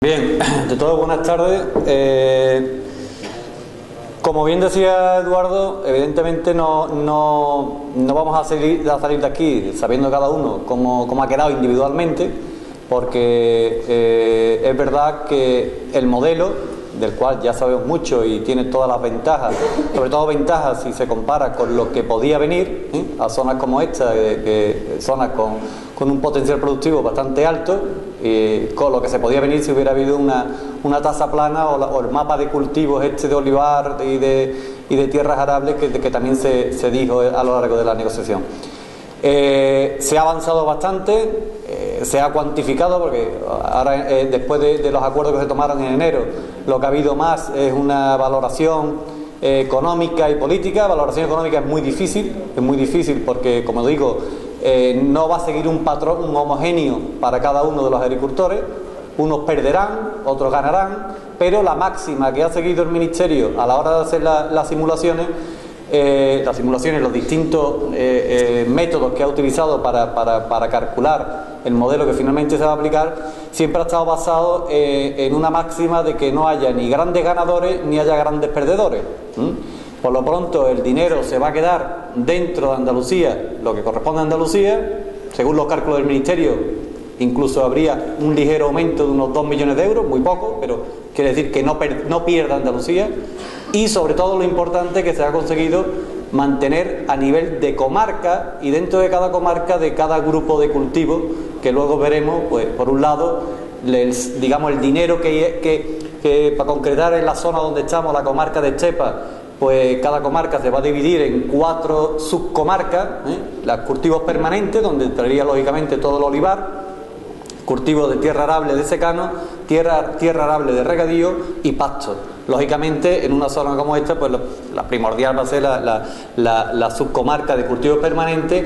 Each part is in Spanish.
Bien, de todo buenas tardes. Como bien decía Eduardo, evidentemente no vamos a salir de aquí sabiendo cada uno cómo ha quedado individualmente, porque es verdad que el modelo, del cual ya sabemos mucho y tiene todas las ventajas, sobre todo ventajas si se compara con lo que podía venir, a zonas como esta, zonas con un potencial productivo bastante alto, con lo que se podía venir si hubiera habido una tasa plana o el mapa de cultivos de olivar y de tierras arables que también se dijo a lo largo de la negociación. Se ha avanzado bastante, se ha cuantificado, porque ahora después de los acuerdos que se tomaron en enero, lo que ha habido más es una valoración económica y política. Valoración económica es muy difícil porque, como digo, no va a seguir un patrón homogéneo para cada uno de los agricultores. Unos perderán, otros ganarán, pero la máxima que ha seguido el Ministerio a la hora de hacer las simulaciones, los distintos métodos que ha utilizado para calcular el modelo que finalmente se va a aplicar, siempre ha estado basado en una máxima de que no haya ni grandes ganadores ni haya grandes perdedores. Por lo pronto el dinero se va a quedar dentro de Andalucía, lo que corresponde a Andalucía. Según los cálculos del Ministerio, incluso habría un ligero aumento de unos 2 millones de euros, muy poco, pero quiere decir que no pierda Andalucía. Y sobre todo lo importante, que se ha conseguido mantener a nivel de comarca, y dentro de cada comarca de cada grupo de cultivos, que luego veremos, pues por un lado, el dinero que para concretar en la zona donde estamos, la comarca de Estepa, pues cada comarca se va a dividir en 4 subcomarcas, los cultivos permanentes, donde entraría lógicamente todo el olivar, cultivos de tierra arable de secano, tierra arable de regadío y pasto. Lógicamente, en una zona como esta, pues la primordial va a ser la subcomarca de cultivos permanentes,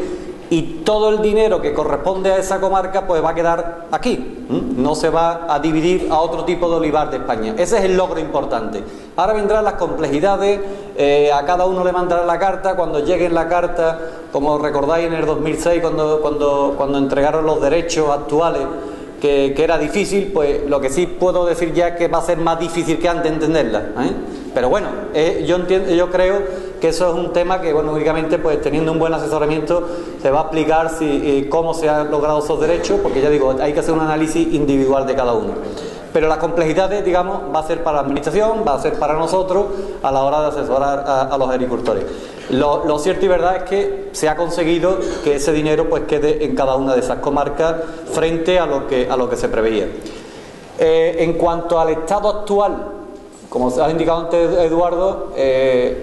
y todo el dinero que corresponde a esa comarca pues va a quedar aquí. No se va a dividir a otro tipo de olivar de España. Ese es el logro importante. Ahora vendrán las complejidades, a cada uno le mandará la carta. Cuando llegue la carta, como recordáis en el 2006, cuando entregaron los derechos actuales, que era difícil, pues lo que sí puedo decir ya es que va a ser más difícil que antes entenderla, pero bueno, yo creo que eso es un tema que, bueno, únicamente pues teniendo un buen asesoramiento se va a explicar cómo se han logrado esos derechos, porque ya digo, hay que hacer un análisis individual de cada uno. Pero las complejidades, digamos, va a ser para la administración, va a ser para nosotros a la hora de asesorar a los agricultores. Lo cierto y verdad es que se ha conseguido que ese dinero pues quede en cada una de esas comarcas frente a lo que se preveía. En cuanto al estado actual, como se ha indicado antes Eduardo,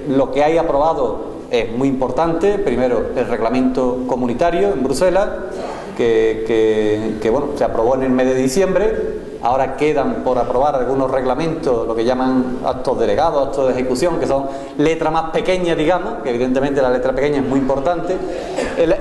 lo que hay aprobado es muy importante. Primero, el reglamento comunitario en Bruselas, que bueno, se aprobó en el mes de diciembre. Ahora quedan por aprobar algunos reglamentos, lo que llaman actos delegados, actos de ejecución, que son letra más pequeña, digamos, que evidentemente la letra pequeña es muy importante.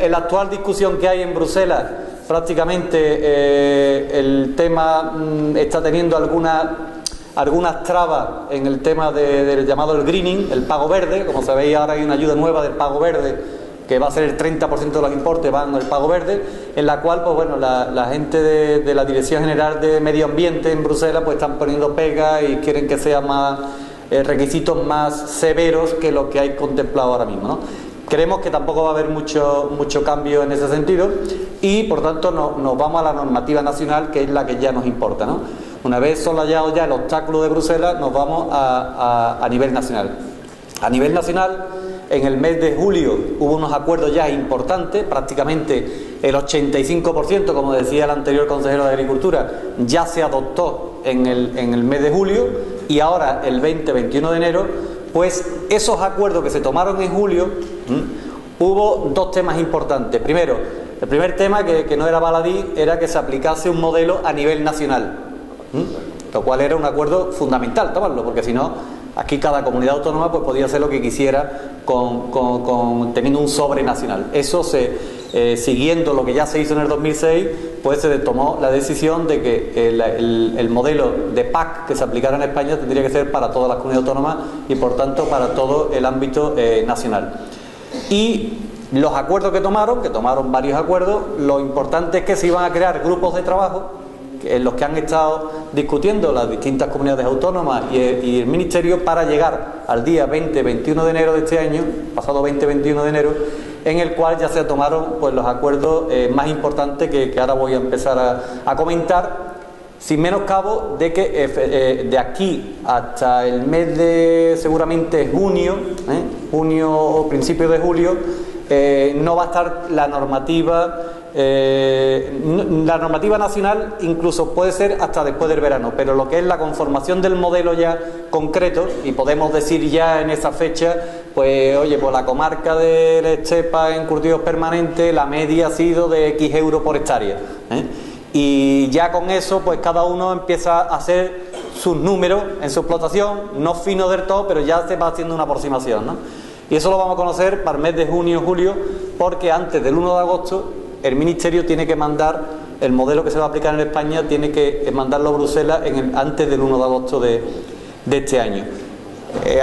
La actual discusión que hay en Bruselas, prácticamente el tema está teniendo algunas trabas en el tema del llamado el greening, el pago verde. Como sabéis, ahora hay una ayuda nueva del pago verde, que va a ser el 30% de los importes van al pago verde, en la cual, pues bueno, la gente de la Dirección General de Medio Ambiente en Bruselas pues están poniendo pegas y quieren que sean más requisitos más severos que lo que hay contemplado ahora mismo, ¿no? Creemos que tampoco va a haber mucho cambio en ese sentido, y por tanto nos vamos a la normativa nacional, que es la que ya nos importa, ¿no? Una vez solayado ya el obstáculo de Bruselas, nos vamos a nivel nacional. A nivel nacional, en el mes de julio hubo unos acuerdos ya importantes, prácticamente el 85%, como decía el anterior consejero de Agricultura, ya se adoptó en el mes de julio, y ahora el 20-21 de enero, pues esos acuerdos que se tomaron en julio, hubo 2 temas importantes. Primero, el primer tema, que no era baladí, era que se aplicase un modelo a nivel nacional, lo cual era un acuerdo fundamental tomarlo, porque si no, aquí cada comunidad autónoma pues podía hacer lo que quisiera teniendo un sobre nacional. Eso siguiendo lo que ya se hizo en el 2006, pues se tomó la decisión de que el modelo de PAC que se aplicara en España tendría que ser para todas las comunidades autónomas y por tanto para todo el ámbito nacional. Y los acuerdos que tomaron varios acuerdos, lo importante es que se iban a crear grupos de trabajo en los que han estado discutiendo las distintas comunidades autónomas y el Ministerio, para llegar al día 20-21 de enero de este año, pasado 20-21 de enero, en el cual ya se tomaron pues los acuerdos más importantes que ahora voy a empezar a comentar, sin menoscabo de que de aquí hasta el mes de seguramente junio o principios de julio, no va a estar la normativa. La normativa nacional incluso puede ser hasta después del verano, pero lo que es la conformación del modelo ya concreto, y podemos decir ya en esa fecha, pues oye, pues la comarca de la Estepa en curtidos permanentes, la media ha sido de X euros por hectárea, y ya con eso pues cada uno empieza a hacer sus números en su explotación, no fino del todo, pero ya se va haciendo una aproximación, ¿no? Y eso lo vamos a conocer para el mes de junio o julio, porque antes del 1 de agosto el Ministerio tiene que mandar el modelo que se va a aplicar en España, tiene que mandarlo a Bruselas antes del 1 de agosto de este año.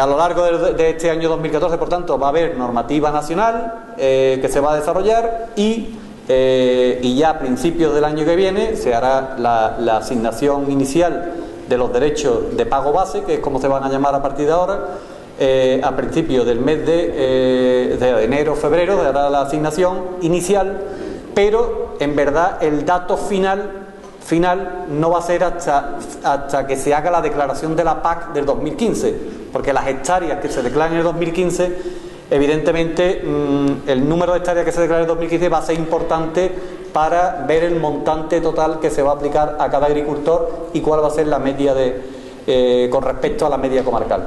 A lo largo de este año 2014, por tanto, va a haber normativa nacional que se va a desarrollar y ya a principios del año que viene se hará la asignación inicial de los derechos de pago base, que es como se van a llamar a partir de ahora. A principios del mes de enero o febrero se hará la asignación inicial, pero en verdad el dato final no va a ser hasta que se haga la declaración de la PAC del 2015, porque las hectáreas que se declaren en el 2015, evidentemente el número de hectáreas que se declaren en el 2015 va a ser importante para ver el montante total que se va a aplicar a cada agricultor y cuál va a ser la media con respecto a la media comarcal.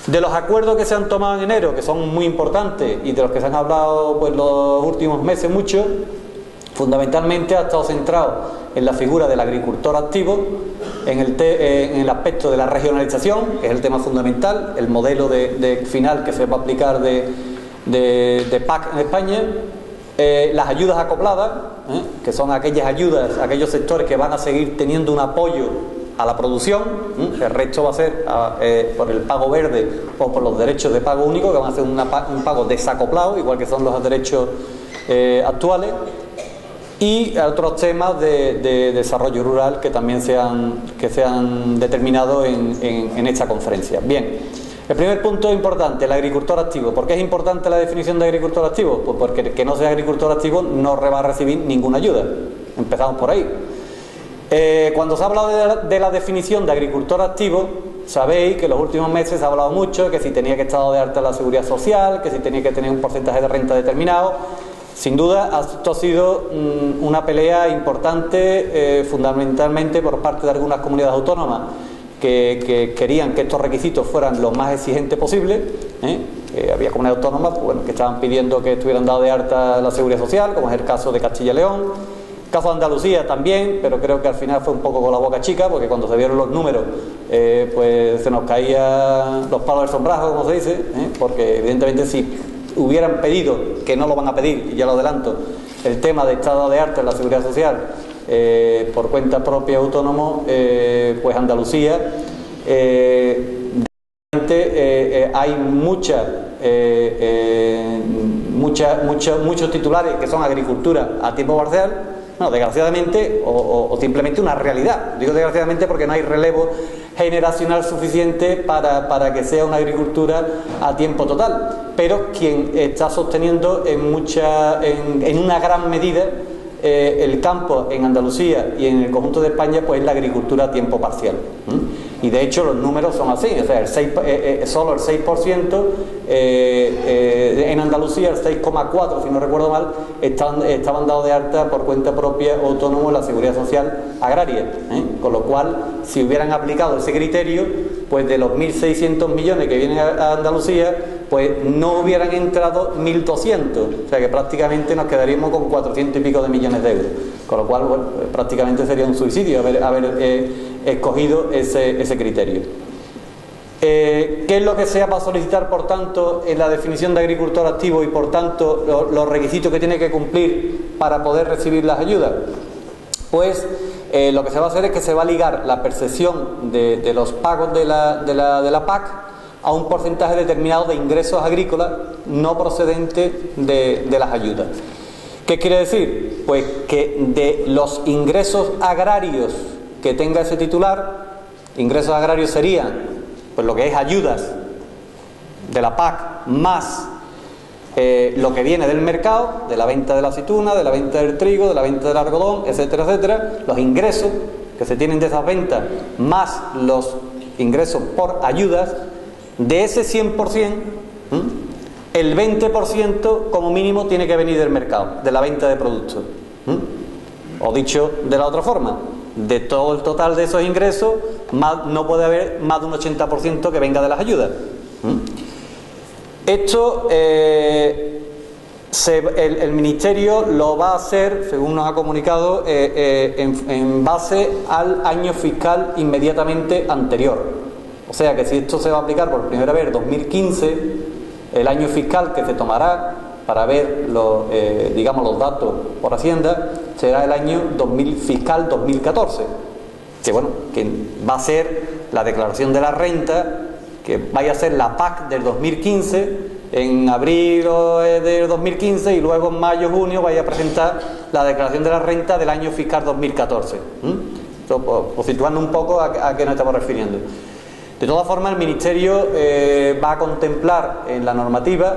De los acuerdos que se han tomado en enero, que son muy importantes y de los que se han hablado pues los últimos meses mucho, fundamentalmente ha estado centrado en la figura del agricultor activo, en el aspecto de la regionalización, que es el tema fundamental, el modelo de final que se va a aplicar de PAC en España, las ayudas acopladas, que son aquellas ayudas, aquellos sectores que van a seguir teniendo un apoyo a la producción, el resto va a ser por el pago verde o por los derechos de pago único, que van a ser un pago desacoplado, igual que son los derechos actuales, y otros temas de desarrollo rural que también se han determinado en esta conferencia. Bien, el primer punto importante, el agricultor activo. ¿Por qué es importante la definición de agricultor activo? Pues porque el que no sea agricultor activo no va a recibir ninguna ayuda. Empezamos por ahí. Cuando se ha hablado de la definición de agricultor activo, sabéis que en los últimos meses se ha hablado mucho que si tenía que estar de alta la seguridad social, que si tenía que tener un porcentaje de renta determinado. Sin duda, esto ha sido una pelea importante, fundamentalmente por parte de algunas comunidades autónomas que querían que estos requisitos fueran los más exigentes posibles. Había comunidades autónomas que estaban pidiendo que estuvieran dados de alta la seguridad social, como es el caso de Castilla y León. Caso de Andalucía también, pero creo que al final fue un poco con la boca chica, porque cuando se vieron los números pues se nos caían los palos del sombrajo, como se dice, porque evidentemente si hubieran pedido, que no lo van a pedir, y ya lo adelanto, el tema de estado de arte en la seguridad social por cuenta propia autónomo, pues Andalucía hay muchos titulares que son agricultura a tiempo parcial. No, desgraciadamente, o simplemente una realidad. Digo desgraciadamente porque no hay relevo generacional suficiente para que sea una agricultura a tiempo total. Pero quien está sosteniendo en una gran medida el campo en Andalucía y en el conjunto de España, pues es la agricultura a tiempo parcial. Y de hecho los números son así, o sea, solo el 6%, en Andalucía el 6,4%, si no recuerdo mal, estaban dados de alta por cuenta propia o autónomo en la seguridad social agraria, con lo cual, si hubieran aplicado ese criterio, pues de los 1.600 millones que vienen a Andalucía, pues no hubieran entrado 1.200, o sea que prácticamente nos quedaríamos con 400 y pico de millones de euros, con lo cual, bueno, prácticamente sería un suicidio haber escogido ese criterio. ¿Qué es lo que se va a solicitar, por tanto, en la definición de agricultor activo y, por tanto, los requisitos que tiene que cumplir para poder recibir las ayudas? Pues lo que se va a hacer es que se va a ligar la percepción de los pagos de la PAC a un porcentaje determinado de ingresos agrícolas no procedentes de las ayudas. ¿Qué quiere decir? Pues que de los ingresos agrarios que tenga ese titular, ingresos agrarios serían pues lo que es ayudas de la PAC más lo que viene del mercado, de la venta de la aceituna, de la venta del trigo, de la venta del algodón, etcétera, etcétera, los ingresos que se tienen de esas ventas más los ingresos por ayudas, de ese 100%, el 20% como mínimo tiene que venir del mercado, de la venta de productos. O dicho de la otra forma, de todo el total de esos ingresos, no puede haber más de un 80% que venga de las ayudas. Esto el Ministerio lo va a hacer, según nos ha comunicado, en base al año fiscal inmediatamente anterior. O sea que si esto se va a aplicar por primera vez 2015, el año fiscal que se tomará para ver digamos los datos por Hacienda será el año fiscal 2014, que bueno, que va a ser la declaración de la renta, que vaya a ser la PAC del 2015 en abril del 2015 y luego en mayo, junio vaya a presentar la declaración de la renta del año fiscal 2014. Esto, por situarnos un poco a qué nos estamos refiriendo. De todas formas, el Ministerio va a contemplar en la normativa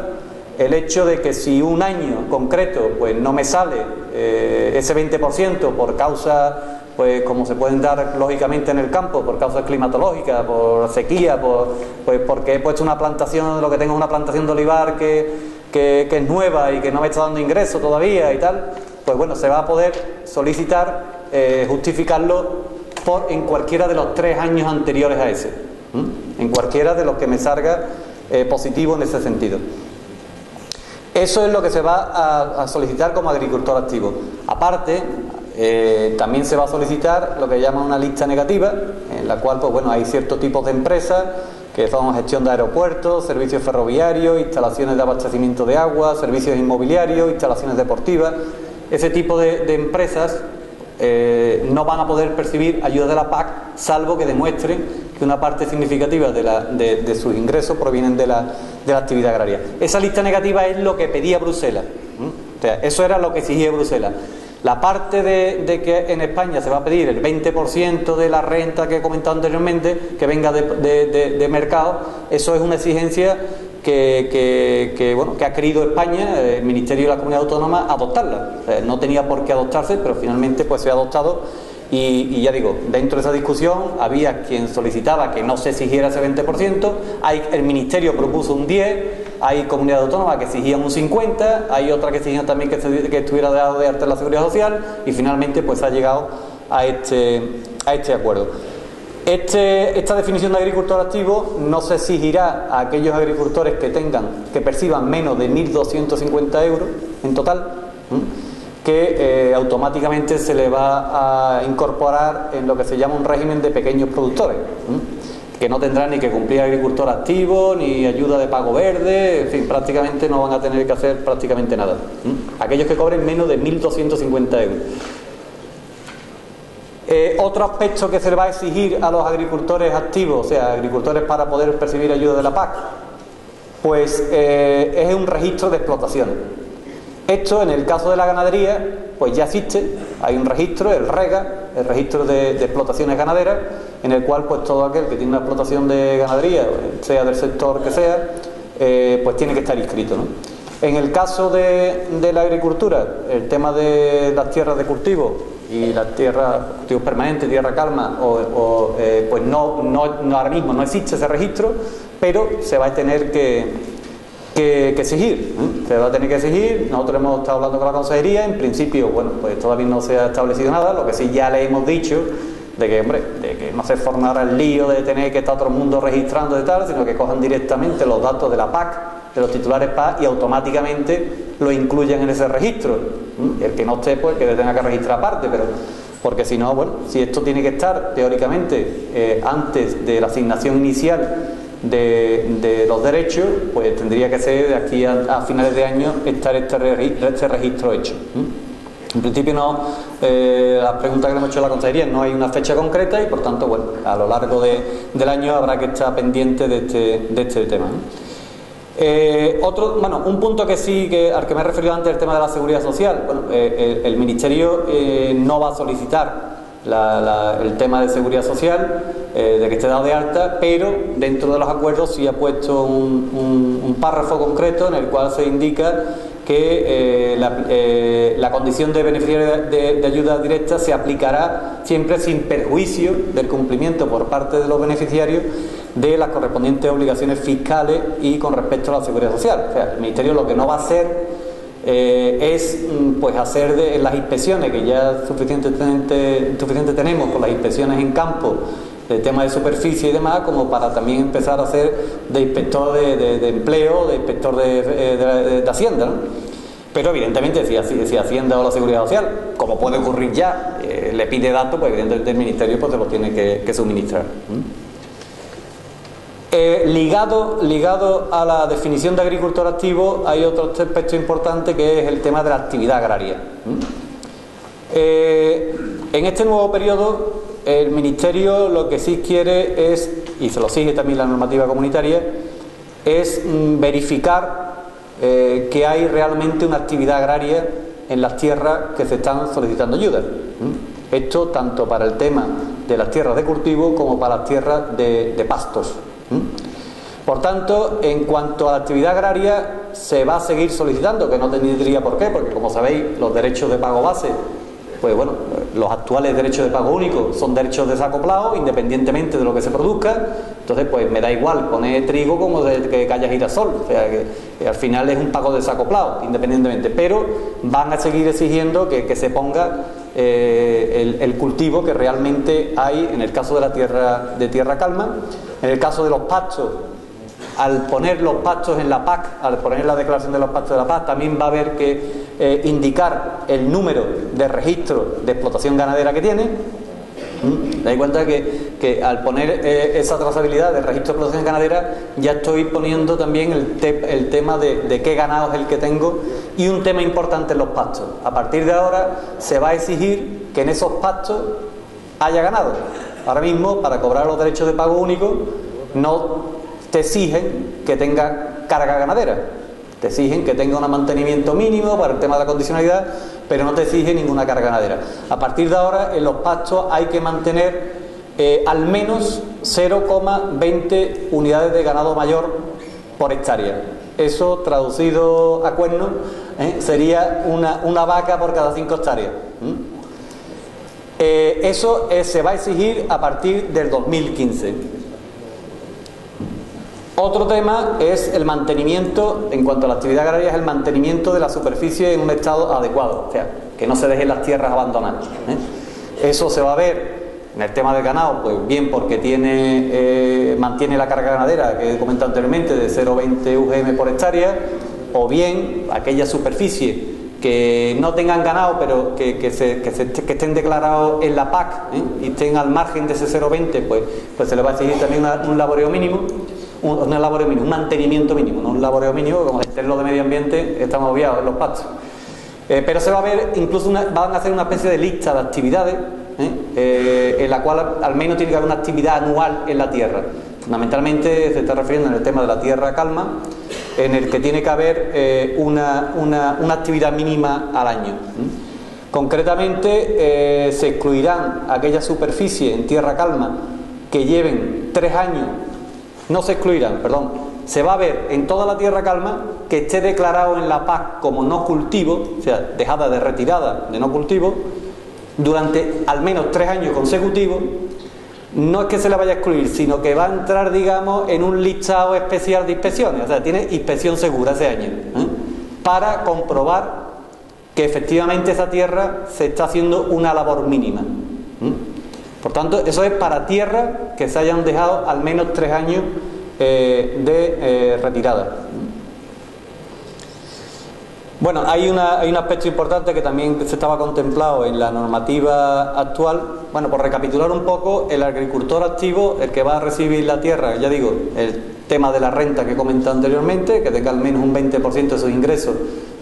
el hecho de que si un año concreto pues no me sale ese 20% por causa, pues como se pueden dar lógicamente en el campo, por causas climatológicas, por sequía, pues porque he puesto una plantación, lo que tengo es una plantación de olivar que es nueva y que no me está dando ingresos todavía y tal, pues bueno, se va a poder solicitar, justificarlo en cualquiera de los 3 años anteriores a ese, en cualquiera de los que me salga positivo en ese sentido. Eso es lo que se va a solicitar como agricultor activo. Aparte, también se va a solicitar lo que llaman una lista negativa, en la cual pues bueno, hay ciertos tipos de empresas que son gestión de aeropuertos, servicios ferroviarios, instalaciones de abastecimiento de agua, servicios inmobiliarios, instalaciones deportivas. Ese tipo de empresas no van a poder percibir ayuda de la PAC, salvo que demuestren que una parte significativa de sus ingresos provienen de la actividad agraria. Esa lista negativa es lo que pedía Bruselas. O sea, eso era lo que exigía Bruselas. La parte de que en España se va a pedir el 20% de la renta que he comentado anteriormente, que venga de mercado, eso es una exigencia que ha querido España, el Ministerio de la Comunidad Autónoma, adoptarla. O sea, no tenía por qué adoptarse, pero finalmente pues se ha adoptado. Y ya digo, dentro de esa discusión había quien solicitaba que no se exigiera ese 20%, el Ministerio propuso un 10%, hay comunidades autónomas que exigían un 50%, hay otras que exigían también que estuviera dado de alta en la Seguridad Social, y finalmente pues ha llegado a este acuerdo. Esta definición de agricultor activo no se exigirá a aquellos agricultores que perciban menos de 1.250 euros en total, que automáticamente se le va a incorporar en lo que se llama un régimen de pequeños productores, que no tendrán ni que cumplir agricultor activo, ni ayuda de pago verde, en fin, prácticamente no van a tener que hacer prácticamente nada. Aquellos que cobren menos de 1.250 euros. Otro aspecto que se le va a exigir a los agricultores activos, o sea, agricultores para poder percibir ayuda de la PAC, pues es un registro de explotaciones. Esto, en el caso de la ganadería, pues ya existe, hay un registro, el REGA, el registro de explotaciones ganaderas, en el cual pues todo aquel que tiene una explotación de ganadería, sea del sector que sea, pues tiene que estar inscrito, ¿no? En el caso de la agricultura, el tema de las tierras de cultivo y las tierras cultivos permanentes, tierra calma, pues no ahora mismo no existe ese registro, pero se va a tener que exigir, se va a tener que exigir. Nosotros hemos estado hablando con la consejería, en principio, bueno, pues todavía no se ha establecido nada, lo que sí ya le hemos dicho de que no se formara el lío de tener que estar todo el mundo registrando y tal, sino que cojan directamente los datos de la PAC, de los titulares PAC, y automáticamente lo incluyan en ese registro. El que no esté, pues que le tenga que registrar aparte, pero porque si no, bueno, si esto tiene que estar teóricamente antes de la asignación inicial de los derechos, pues tendría que ser de aquí a finales de año estar este registro hecho. En principio no, las preguntas que le hemos hecho a la consejería, no hay una fecha concreta y por tanto, bueno, a lo largo del año habrá que estar pendiente de este tema, ¿no? Un punto que sí, al que me he referido antes, el tema de la seguridad social. Bueno, el Ministerio no va a solicitar el tema de seguridad social, de que esté dado de alta, pero dentro de los acuerdos sí ha puesto un párrafo concreto en el cual se indica que la condición de beneficiario de ayuda directa se aplicará siempre sin perjuicio del cumplimiento por parte de los beneficiarios de las correspondientes obligaciones fiscales y con respecto a la seguridad social. O sea, el Ministerio lo que no va a hacer es pues hacer de las inspecciones, que ya suficiente tenemos con las inspecciones en campo, de tema de superficie y demás, como para también empezar a hacer de inspector de empleo, de inspector de Hacienda, ¿no? Pero evidentemente si Hacienda o la Seguridad Social, como puede ocurrir ya, le pide datos, pues evidentemente el Ministerio pues se los tiene que suministrar. Ligado a la definición de agricultor activo hay otro aspecto importante, que es el tema de la actividad agraria. En este nuevo periodo el Ministerio lo que sí quiere es, y se lo exige también la normativa comunitaria, es verificar que hay realmente una actividad agraria en las tierras que se están solicitando ayudas. Esto tanto para el tema de las tierras de cultivo como para las tierras de pastos. Por tanto, en cuanto a la actividad agraria, se va a seguir solicitando, que no tendría por qué, porque como sabéis, los derechos de pago base, pues bueno, los actuales derechos de pago único son derechos desacoplados, independientemente de lo que se produzca. Entonces, pues me da igual poner trigo como que haya girasol, o sea que al final es un pago desacoplado, independientemente, pero van a seguir exigiendo que se ponga el cultivo que realmente hay en el caso de la tierra calma. En el caso de los pastos, al poner los pastos en la PAC, al poner la declaración de los pastos de la PAC, también va a haber que indicar el número de registro de explotación ganadera que tiene. Dais cuenta que al poner esa trazabilidad de registro de explotación ganadera, ya estoy poniendo también el tema de qué ganado es el que tengo, y un tema importante en los pastos. A partir de ahora se va a exigir que en esos pastos haya ganado. Ahora mismo, para cobrar los derechos de pago único, no te exigen que tenga carga ganadera. Te exigen que tenga un mantenimiento mínimo para el tema de la condicionalidad, pero no te exigen ninguna carga ganadera. A partir de ahora, en los pastos hay que mantener al menos 0,20 unidades de ganado mayor por hectárea. Eso, traducido a cuernos, sería una vaca por cada 5 hectáreas. Eso se va a exigir a partir del 2015. Otro tema es el mantenimiento, en cuanto a la actividad agraria, es el mantenimiento de la superficie en un estado adecuado, o sea, que no se dejen las tierras abandonadas. Eso se va a ver en el tema del ganado, pues bien porque mantiene la carga ganadera que he comentado anteriormente de 0,20 UGM por hectárea, o bien aquella superficie que no tengan ganado, pero que estén declarados en la PAC, y estén al margen de ese 0,20, pues se les va a exigir también un laboreo mínimo. Un mantenimiento mínimo, no un laboreo mínimo, como en lo de medio ambiente estamos obviados en los pastos. Pero se va a ver, incluso van a hacer una especie de lista de actividades, en la cual al menos tiene que haber una actividad anual en la tierra. Fundamentalmente se está refiriendo en el tema de la tierra calma, en el que tiene que haber una actividad mínima al año. Concretamente, se excluirán aquellas superficies en tierra calma que lleven 3 años. No se excluirán, perdón. Se va a ver en toda la tierra calma que esté declarado en la PAC como no cultivo, o sea, dejada de retirada de no cultivo, durante al menos 3 años consecutivos. No es que se le vaya a excluir, sino que va a entrar, digamos, en un listado especial de inspecciones. O sea, tiene inspección segura ese año, para comprobar que efectivamente esa tierra se está haciendo una labor mínima. Por tanto, eso es para tierras que se hayan dejado al menos 3 años de retirada. Bueno, hay un aspecto importante que también se estaba contemplado en la normativa actual. Bueno, por recapitular un poco, el agricultor activo, el que va a recibir la tierra, ya digo, el tema de la renta que he comentado anteriormente, que tenga al menos un 20% de sus ingresos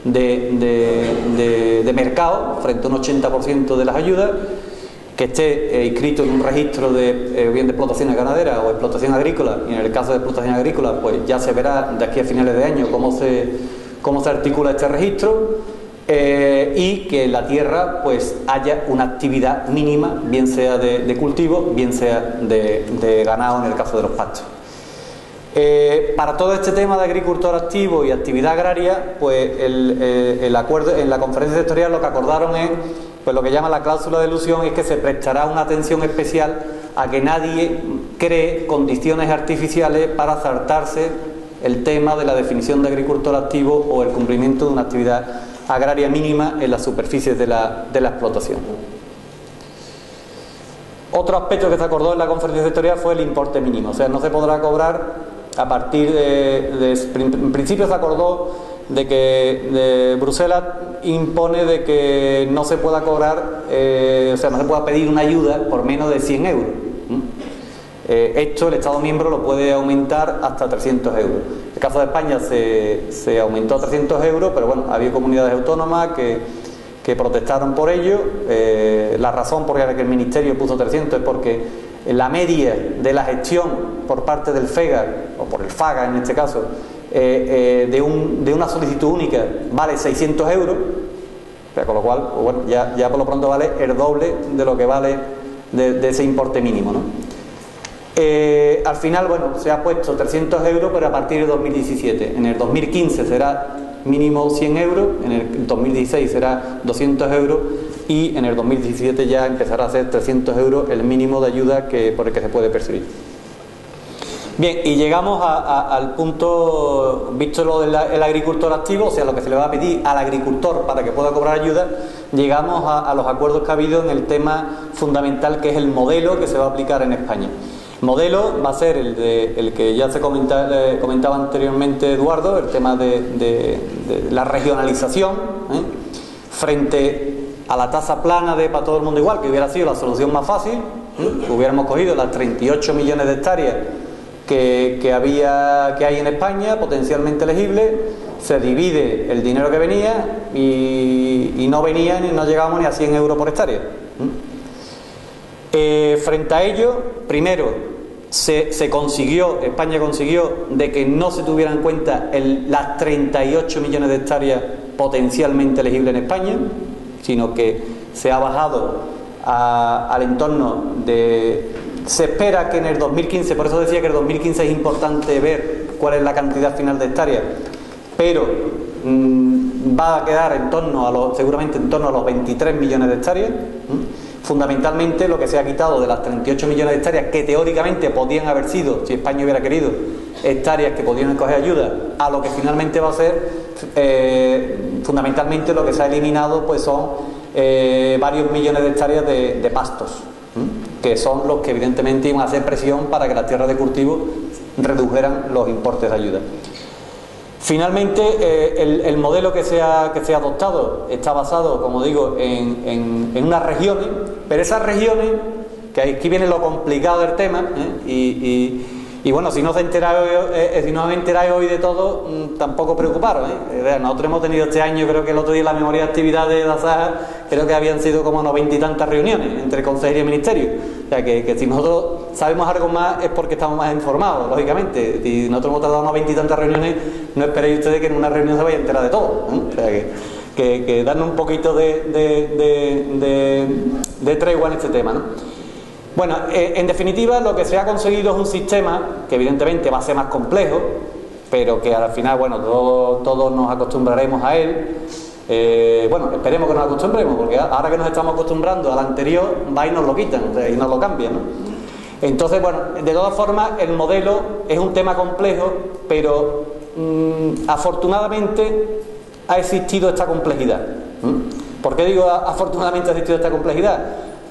de mercado frente a un 80% de las ayudas. que esté inscrito en un registro de bien de explotaciones ganaderas o explotación agrícola, y en el caso de explotación agrícola pues ya se verá de aquí a finales de año cómo se articula este registro, y que en la tierra pues haya una actividad mínima, bien sea de cultivo, bien sea de ganado en el caso de los pastos. Para todo este tema de agricultor activo y actividad agraria, pues el acuerdo en la conferencia sectorial lo que acordaron es pues lo que llama la cláusula de elusión, es que se prestará una atención especial a que nadie cree condiciones artificiales para saltarse el tema de la definición de agricultor activo o el cumplimiento de una actividad agraria mínima en las superficies de la explotación. Otro aspecto que se acordó en la conferencia sectorial fue el importe mínimo, o sea, no se podrá cobrar a partir en principio se acordó de que Bruselas impone de que no se pueda cobrar, o sea, no se pueda pedir una ayuda por menos de 100 euros. Esto el Estado miembro lo puede aumentar hasta 300 euros. En el caso de España se aumentó a 300 euros, pero bueno, había comunidades autónomas que protestaron por ello. La razón por la que el Ministerio puso 300 es porque la media de la gestión por parte del FEGA, o por el FAGA en este caso, de una solicitud única vale 600 euros, o sea, con lo cual, pues bueno, ya por lo pronto vale el doble de lo que vale de ese importe mínimo, ¿no? Al final, bueno, se ha puesto 300 euros, pero a partir de 2017. En el 2015 será mínimo 100 euros, en el 2016 será 200 euros y en el 2017 ya empezará a ser 300 euros el mínimo de ayuda por el que se puede percibir. Bien, y llegamos al punto, visto lo del agricultor activo, o sea, lo que se le va a pedir al agricultor para que pueda cobrar ayuda, llegamos a los acuerdos que ha habido en el tema fundamental, que es el modelo que se va a aplicar en España. El modelo va a ser el que ya se comentaba anteriormente Eduardo, el tema de la regionalización, frente a la tasa plana de para todo el mundo igual, que hubiera sido la solución más fácil. Hubiéramos cogido las 38 millones de hectáreas que hay en España potencialmente elegibles, se divide el dinero que venía y no venía ni no llegábamos ni a 100 euros por hectárea. Frente a ello, primero España consiguió de que no se tuviera en cuenta las 38 millones de hectáreas potencialmente elegibles en España, sino que se ha bajado al entorno de... Se espera que en el 2015, por eso decía que en el 2015 es importante ver cuál es la cantidad final de hectáreas, pero va a quedar seguramente en torno a los 23 millones de hectáreas. Fundamentalmente lo que se ha quitado de las 38 millones de hectáreas, que teóricamente podían haber sido, si España hubiera querido, hectáreas que podían coger ayuda, a lo que finalmente va a ser, fundamentalmente lo que se ha eliminado pues son varios millones de hectáreas de pastos, que son los que evidentemente iban a hacer presión para que las tierras de cultivo redujeran los importes de ayuda. Finalmente, el modelo que se ha adoptado está basado, como digo, en unas regiones, pero esas regiones, que aquí viene lo complicado del tema, y bueno, si no os enteráis hoy de todo, tampoco preocuparos, Nosotros hemos tenido este año, creo que el otro día, la memoria de actividades de la SAJA, creo que habían sido como 90 y tantas reuniones entre consejería y ministerio. O sea, que si nosotros sabemos algo más es porque estamos más informados, lógicamente. Si nosotros hemos tardado 90 y tantas reuniones, no esperéis ustedes que en una reunión se vaya a enterar de todo, O sea, que darnos un poquito de tregua en este tema, ¿no? Bueno, en definitiva, lo que se ha conseguido es un sistema que evidentemente va a ser más complejo, pero que al final, bueno, todos nos acostumbraremos a él. Bueno, esperemos que nos acostumbremos, porque ahora que nos estamos acostumbrando al anterior, va y nos lo quitan, o sea, y nos lo cambian, ¿no? Entonces, bueno, de todas formas, el modelo es un tema complejo, pero afortunadamente ha existido esta complejidad. ¿Por qué digo afortunadamente ha existido esta complejidad?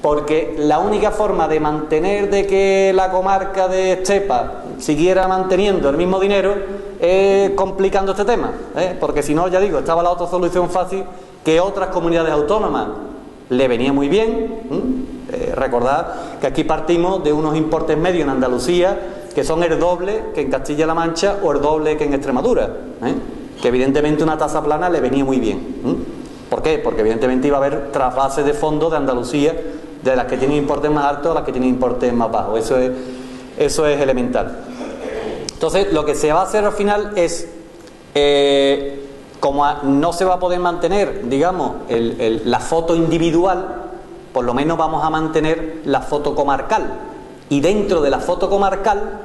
Porque la única forma de mantener de que la comarca de Estepa siguiera manteniendo el mismo dinero es complicando este tema, porque si no, ya digo, estaba la otra solución fácil, que otras comunidades autónomas le venía muy bien. Recordad que aquí partimos de unos importes medios en Andalucía que son el doble que en Castilla-La Mancha o el doble que en Extremadura, que evidentemente una tasa plana le venía muy bien. ¿Por qué? Porque evidentemente iba a haber trasvase de fondos de Andalucía de las que tienen importes más altos a las que tienen importes más bajos. Eso es elemental. Entonces, lo que se va a hacer al final es, como no se va a poder mantener, digamos, la foto individual, por lo menos vamos a mantener la foto comarcal. Y dentro de la foto comarcal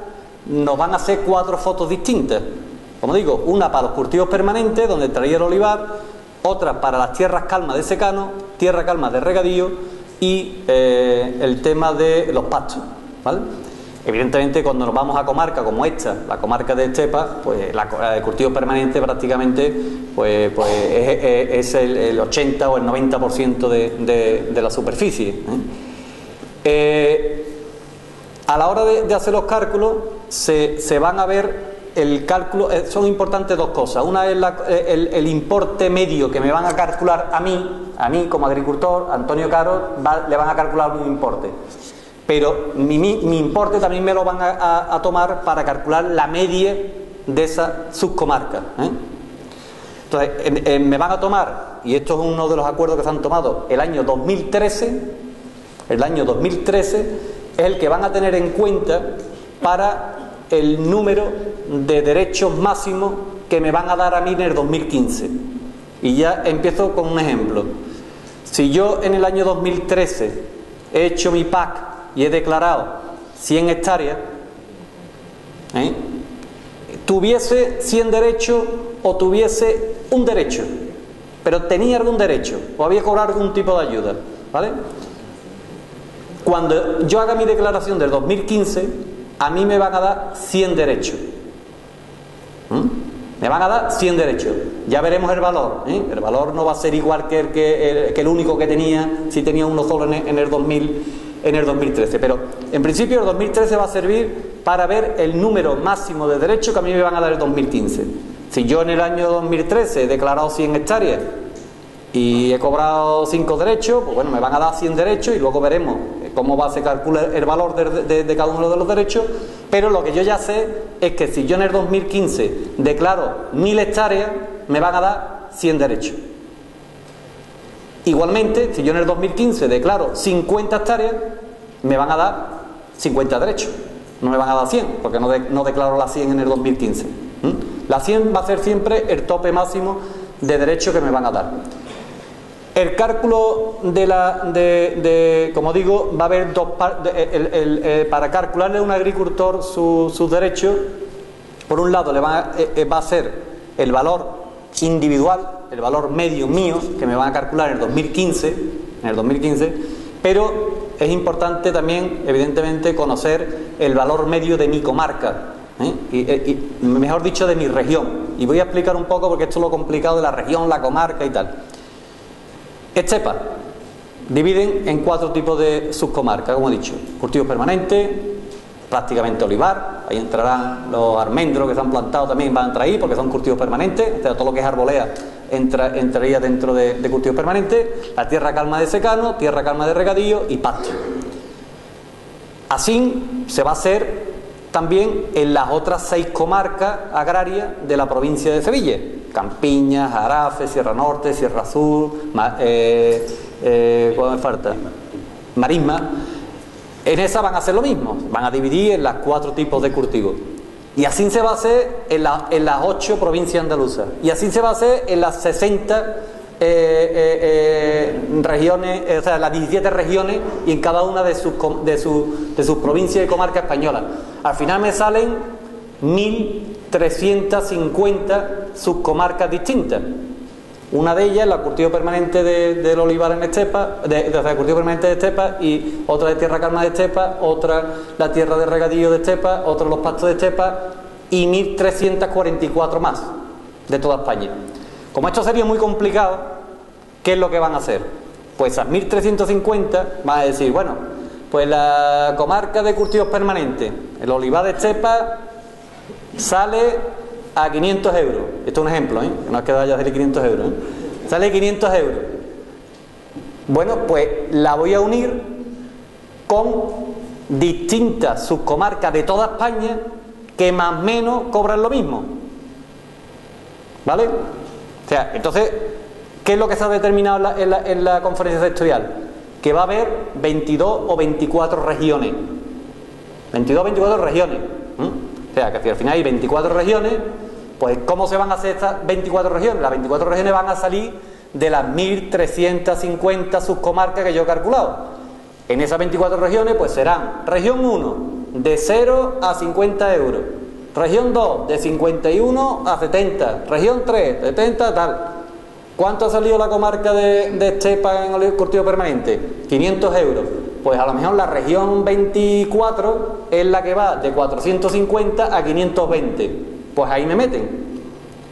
nos van a hacer 4 fotos distintas. Como digo, una para los cultivos permanentes, donde entraría el olivar, otra para las tierras calmas de secano, tierra calma de regadío y el tema de los pastos, ¿vale? Evidentemente, cuando nos vamos a comarca como esta, la comarca de estepa, pues la de cultivo permanente prácticamente pues es el 80 o el 90% de la superficie, a la hora de hacer los cálculos se van a ver el cálculo. Son importantes 2 cosas. Una es el importe medio que me van a calcular a mí como agricultor, Antonio Caro, le van a calcular un importe. Pero mi importe también me lo van a tomar para calcular la media de esa subcomarca, Entonces, me van a tomar, y esto es uno de los acuerdos que se han tomado, el año 2013 es el que van a tener en cuenta para el número de derechos máximos que me van a dar a mí en el 2015. Y ya empiezo con un ejemplo. Si yo en el año 2013 he hecho mi PAC y he declarado 100 hectáreas, tuviese 100 derechos o tuviese un derecho, pero tenía algún derecho o había cobrado algún tipo de ayuda, ¿vale? Cuando yo haga mi declaración del 2015, a mí me van a dar 100 derechos. Me van a dar 100 derechos. Ya veremos el valor. El valor no va a ser igual que el único que tenía, si tenía uno solo en el 2013. Pero en principio el 2013 va a servir para ver el número máximo de derechos que a mí me van a dar el 2015. Si yo en el año 2013 he declarado 100 hectáreas y he cobrado 5 derechos, pues bueno, me van a dar 100 derechos y luego veremos cómo se calcula el valor de cada uno de los derechos. Pero lo que yo ya sé es que si yo en el 2015 declaro 1000 hectáreas, me van a dar 100 derechos. Igualmente, si yo en el 2015 declaro 50 hectáreas, me van a dar 50 derechos. No me van a dar 100, porque no declaro las 100 en el 2015. La 100 va a ser siempre el tope máximo de derechos que me van a dar. El cálculo como digo, va a haber 2 partes. Para calcularle a un agricultor sus derechos, por un lado va a ser el valor individual, el valor medio mío, que me van a calcular en el 2015, pero es importante también, evidentemente, conocer el valor medio de mi comarca, y mejor dicho, de mi región. Y voy a explicar un poco, porque esto es lo complicado de la región, la comarca y tal. Estepa dividen en 4 tipos de subcomarcas, como he dicho: cultivos permanentes, prácticamente olivar, ahí entrarán los almendros que se han plantado, también van a entrar ahí porque son cultivos permanentes, o sea, todo lo que es arbolea entraría dentro de cultivos permanentes, la tierra calma de secano, tierra calma de regadío y pasto. Así se va a hacer también en las otras 6 comarcas agrarias de la provincia de Sevilla: Campiñas, Jarafe, Sierra Norte, Sierra Sur, ¿cuál me falta? Marisma. En esa van a hacer lo mismo, van a dividir en las 4 tipos de cultivos. Y así se va a hacer en las 8 provincias andaluzas. Y así se va a hacer en las 60 regiones, o sea, las 17 regiones, y en cada una de sus provincias y comarcas españolas. Al final me salen 1350 subcomarcas distintas. Una de ellas, la cultivo permanente del olivar en estepa, cultivo permanente de estepa, y otra de tierra calma de estepa, otra la tierra de regadío de estepa, otra los pastos de estepa, y 1344 más de toda España. Como esto sería muy complicado, ¿qué es lo que van a hacer? Pues a 1350 van a decir, bueno, pues la comarca de cultivos permanentes, el olivar de estepa, sale a 500 euros. Esto es un ejemplo, que no es que vaya a salir 500 euros, Sale 500 euros. Bueno, pues la voy a unir con distintas subcomarcas de toda España que más o menos cobran lo mismo, ¿vale? O sea, entonces, ¿qué es lo que se ha determinado en la conferencia sectorial? que va a haber 22 o 24 regiones. 22 o 24 regiones. O sea, que si al final hay 24 regiones, pues ¿cómo se van a hacer estas 24 regiones? Las 24 regiones van a salir de las 1.350 subcomarcas que yo he calculado. En esas 24 regiones, pues serán región 1, de 0 a 50 euros. Región 2, de 51 a 70. Región 3, 70, tal. ¿Cuánto ha salido la comarca de estepa en el cultivo permanente? 500 euros. Pues a lo mejor la región 24 es la que va de 450 a 520. Pues ahí me meten.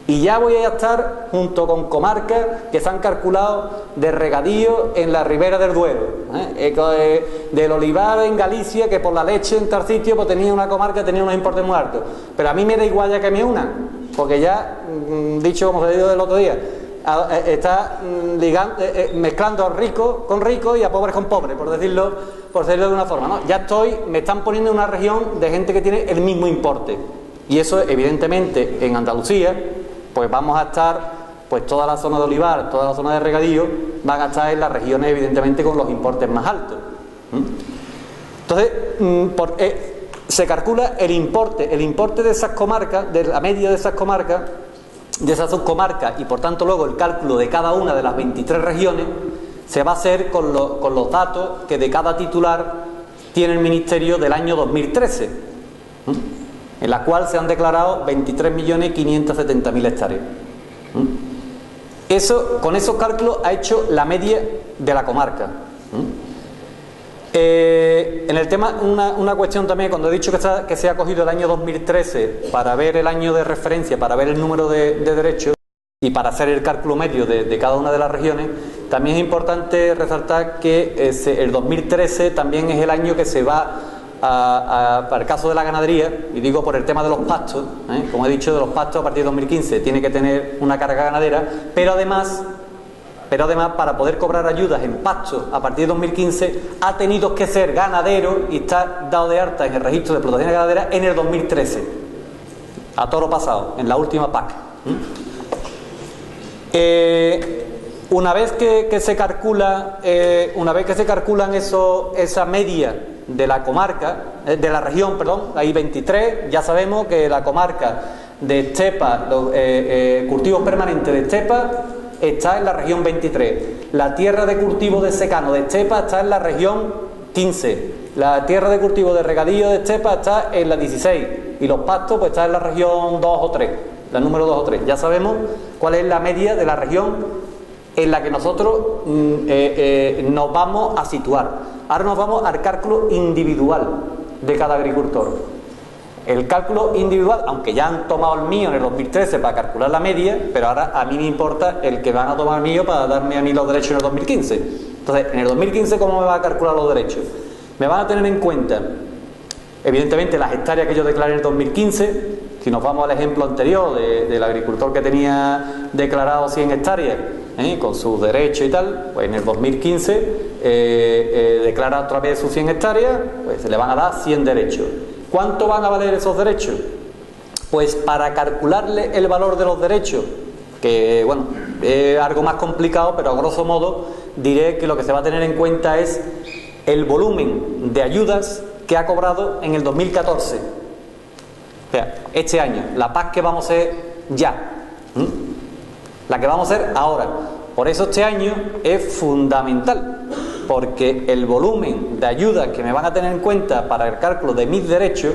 Y ya voy a estar junto con comarcas que se han calculado de regadío en la ribera del Duero, del olivar en Galicia, que por la leche en tal sitio pues tenía una comarca, tenía unos importes muy altos. Pero a mí me da igual ya que me unan, porque ya, dicho como se dijo el otro día, está mezclando a ricos con ricos y a pobres con pobres, por decirlo de una forma, ¿no? Ya me están poniendo en una región de gente que tiene el mismo importe. Y eso, evidentemente, en Andalucía, pues vamos a estar, pues toda la zona de olivar, toda la zona de regadío, van a estar en las regiones, evidentemente, con los importes más altos. Entonces, se calcula el importe de esas comarcas, de la media de esas comarcas, de esas subcomarcas, y por tanto luego el cálculo de cada una de las 23 regiones se va a hacer con los datos que de cada titular tiene el Ministerio del año 2013, en la cual se han declarado 23.570.000 hectáreas. Con esos cálculos ha hecho la media de la comarca. En el tema, una cuestión también, cuando he dicho que se ha cogido el año 2013 para ver el año de referencia, para ver el número de derechos y para hacer el cálculo medio de cada una de las regiones, también es importante resaltar que el 2013 también es el año que se va para el caso de la ganadería, y digo por el tema de los pastos, como he dicho, de los pastos a partir de 2015 tiene que tener una carga ganadera, pero además para poder cobrar ayudas en pastos a partir de 2015 ha tenido que ser ganadero y estar dado de alta en el registro de explotaciones ganaderas en el 2013, a toro pasado, en la última PAC. Una vez que se calculan esa media de la comarca, de la región, perdón, hay 23, ya sabemos que la comarca de estepa, cultivos permanentes de estepa, está en la región 23. La tierra de cultivo de secano de estepa está en la región 15. La tierra de cultivo de regadío de estepa está en la 16. Y los pastos pues está en la región 2 o 3, la número 2 o 3. Ya sabemos cuál es la media de la región en la que nosotros nos vamos a situar. Ahora nos vamos al cálculo individual de cada agricultor. El cálculo individual, aunque ya han tomado el mío en el 2013 para calcular la media, pero ahora a mí me importa el que van a tomar el mío para darme a mí los derechos en el 2015. Entonces, en el 2015, ¿cómo me va a calcular los derechos? Me van a tener en cuenta, evidentemente, las hectáreas que yo declaré en el 2015. Si nos vamos al ejemplo anterior del agricultor que tenía declarado 100 hectáreas, con sus derechos y tal, pues en el 2015 declara otra vez sus 100 hectáreas, pues se le van a dar 100 derechos. ¿Cuánto van a valer esos derechos? Pues para calcularle el valor de los derechos, que bueno, es algo más complicado, pero a grosso modo diré que lo que se va a tener en cuenta es el volumen de ayudas que ha cobrado en el 2014. O sea, este año, la PAC que vamos a hacer ya, la que vamos a hacer ahora. Por eso este año es fundamental, porque el volumen de ayudas que me van a tener en cuenta para el cálculo de mis derechos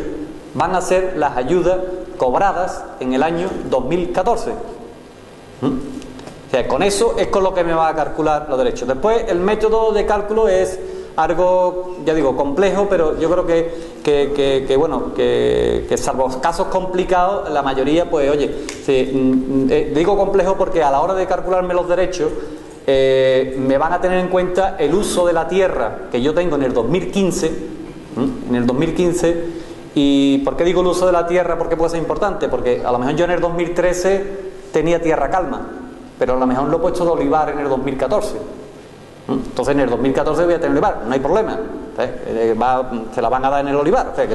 van a ser las ayudas cobradas en el año 2014. O sea, con eso es con lo que me va a calcular los derechos. Después, el método de cálculo es algo, ya digo, complejo, pero yo creo que salvo casos complicados, la mayoría, pues oye, digo complejo porque a la hora de calcularme los derechos me van a tener en cuenta el uso de la tierra que yo tengo en el 2015, y ¿por qué digo el uso de la tierra? Porque puede ser importante, porque a lo mejor yo en el 2013 tenía tierra calma, pero a lo mejor lo he puesto de olivar en el 2014. Entonces en el 2014 voy a tener olivar, no hay problema, se la van a dar en el olivar, o sea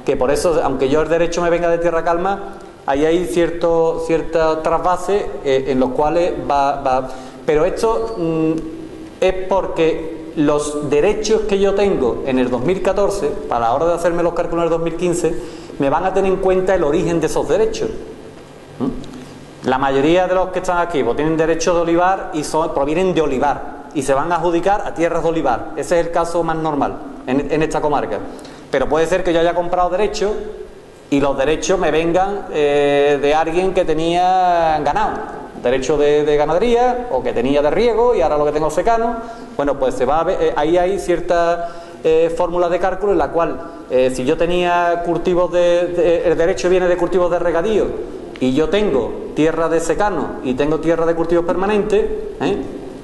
que por eso, aunque yo el derecho me venga de tierra calma, ahí hay cierta trasvase en los cuales va. Pero esto es porque los derechos que yo tengo en el 2014, para la hora de hacerme los cálculos en el 2015, me van a tener en cuenta el origen de esos derechos. La mayoría de los que están aquí pues tienen derecho de olivar y provienen de olivar y se van a adjudicar a tierras de olivar. Ese es el caso más normal en esta comarca. Pero puede ser que yo haya comprado derechos y los derechos me vengan de alguien que tenía ganado, derecho de ganadería o que tenía de riego y ahora lo que tengo es secano. Bueno, pues se va a ver, ahí hay ciertas fórmulas de cálculo en la cual si yo tenía cultivos el derecho viene de cultivos de regadío y yo tengo tierra de secano y tengo tierra de cultivos permanentes,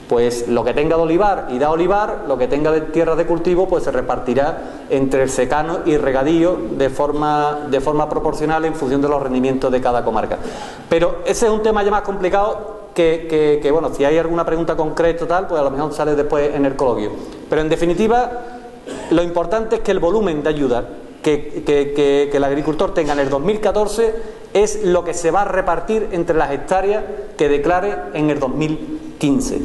pues lo que tenga de olivar y da olivar, lo que tenga de tierra de cultivo pues se repartirá entre el secano y regadío de forma proporcional en función de los rendimientos de cada comarca. Pero ese es un tema ya más complicado que bueno, si hay alguna pregunta concreta tal, pues a lo mejor sale después en el coloquio. Pero en definitiva, lo importante es que el volumen de ayuda que el agricultor tenga en el 2014 es lo que se va a repartir entre las hectáreas que declare en el 2015.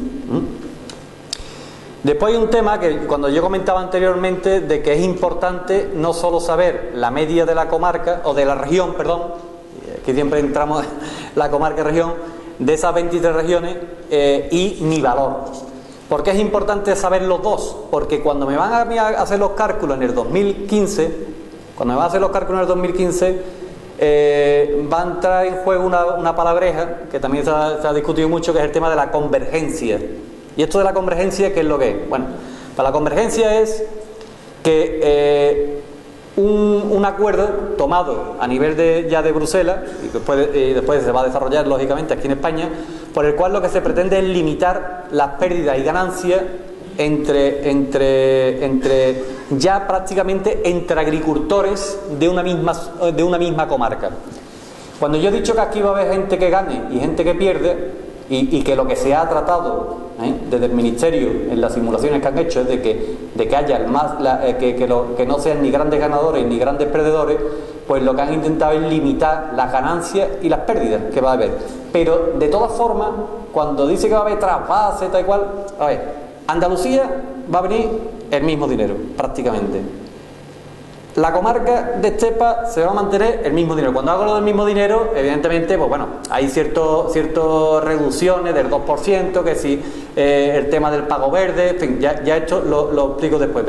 Después hay un tema que cuando yo comentaba anteriormente de que es importante no solo saber la media de la comarca o de la región, perdón, que siempre entramos la comarca y región, de esas 23 regiones y mi valor. ¿Por qué es importante saber los dos? Porque cuando me van a hacer los cálculos en el 2015, va a entrar en juego una palabreja que también se ha discutido mucho, que es el tema de la convergencia. ¿Y esto de la convergencia qué es lo que es? Bueno, para la convergencia es que un acuerdo tomado a nivel ya de Bruselas y después se va a desarrollar lógicamente aquí en España, por el cual lo que se pretende es limitar las pérdidas y ganancias entre ya prácticamente entre agricultores de una misma comarca. Cuando yo he dicho que aquí va a haber gente que gane y gente que pierde, y que lo que se ha tratado desde el Ministerio en las simulaciones que han hecho es de que haya que no sean ni grandes ganadores ni grandes perdedores, pues lo que han intentado es limitar las ganancias y las pérdidas que va a haber. Pero de todas formas, cuando dice que va a haber trasvase tal cual, a ver, Andalucía va a venir el mismo dinero, prácticamente. La comarca de Estepa se va a mantener el mismo dinero. Cuando hago lo del mismo dinero, evidentemente, pues bueno, hay ciertas reducciones del 2%, que si el tema del pago verde, en fin, ya esto lo explico después,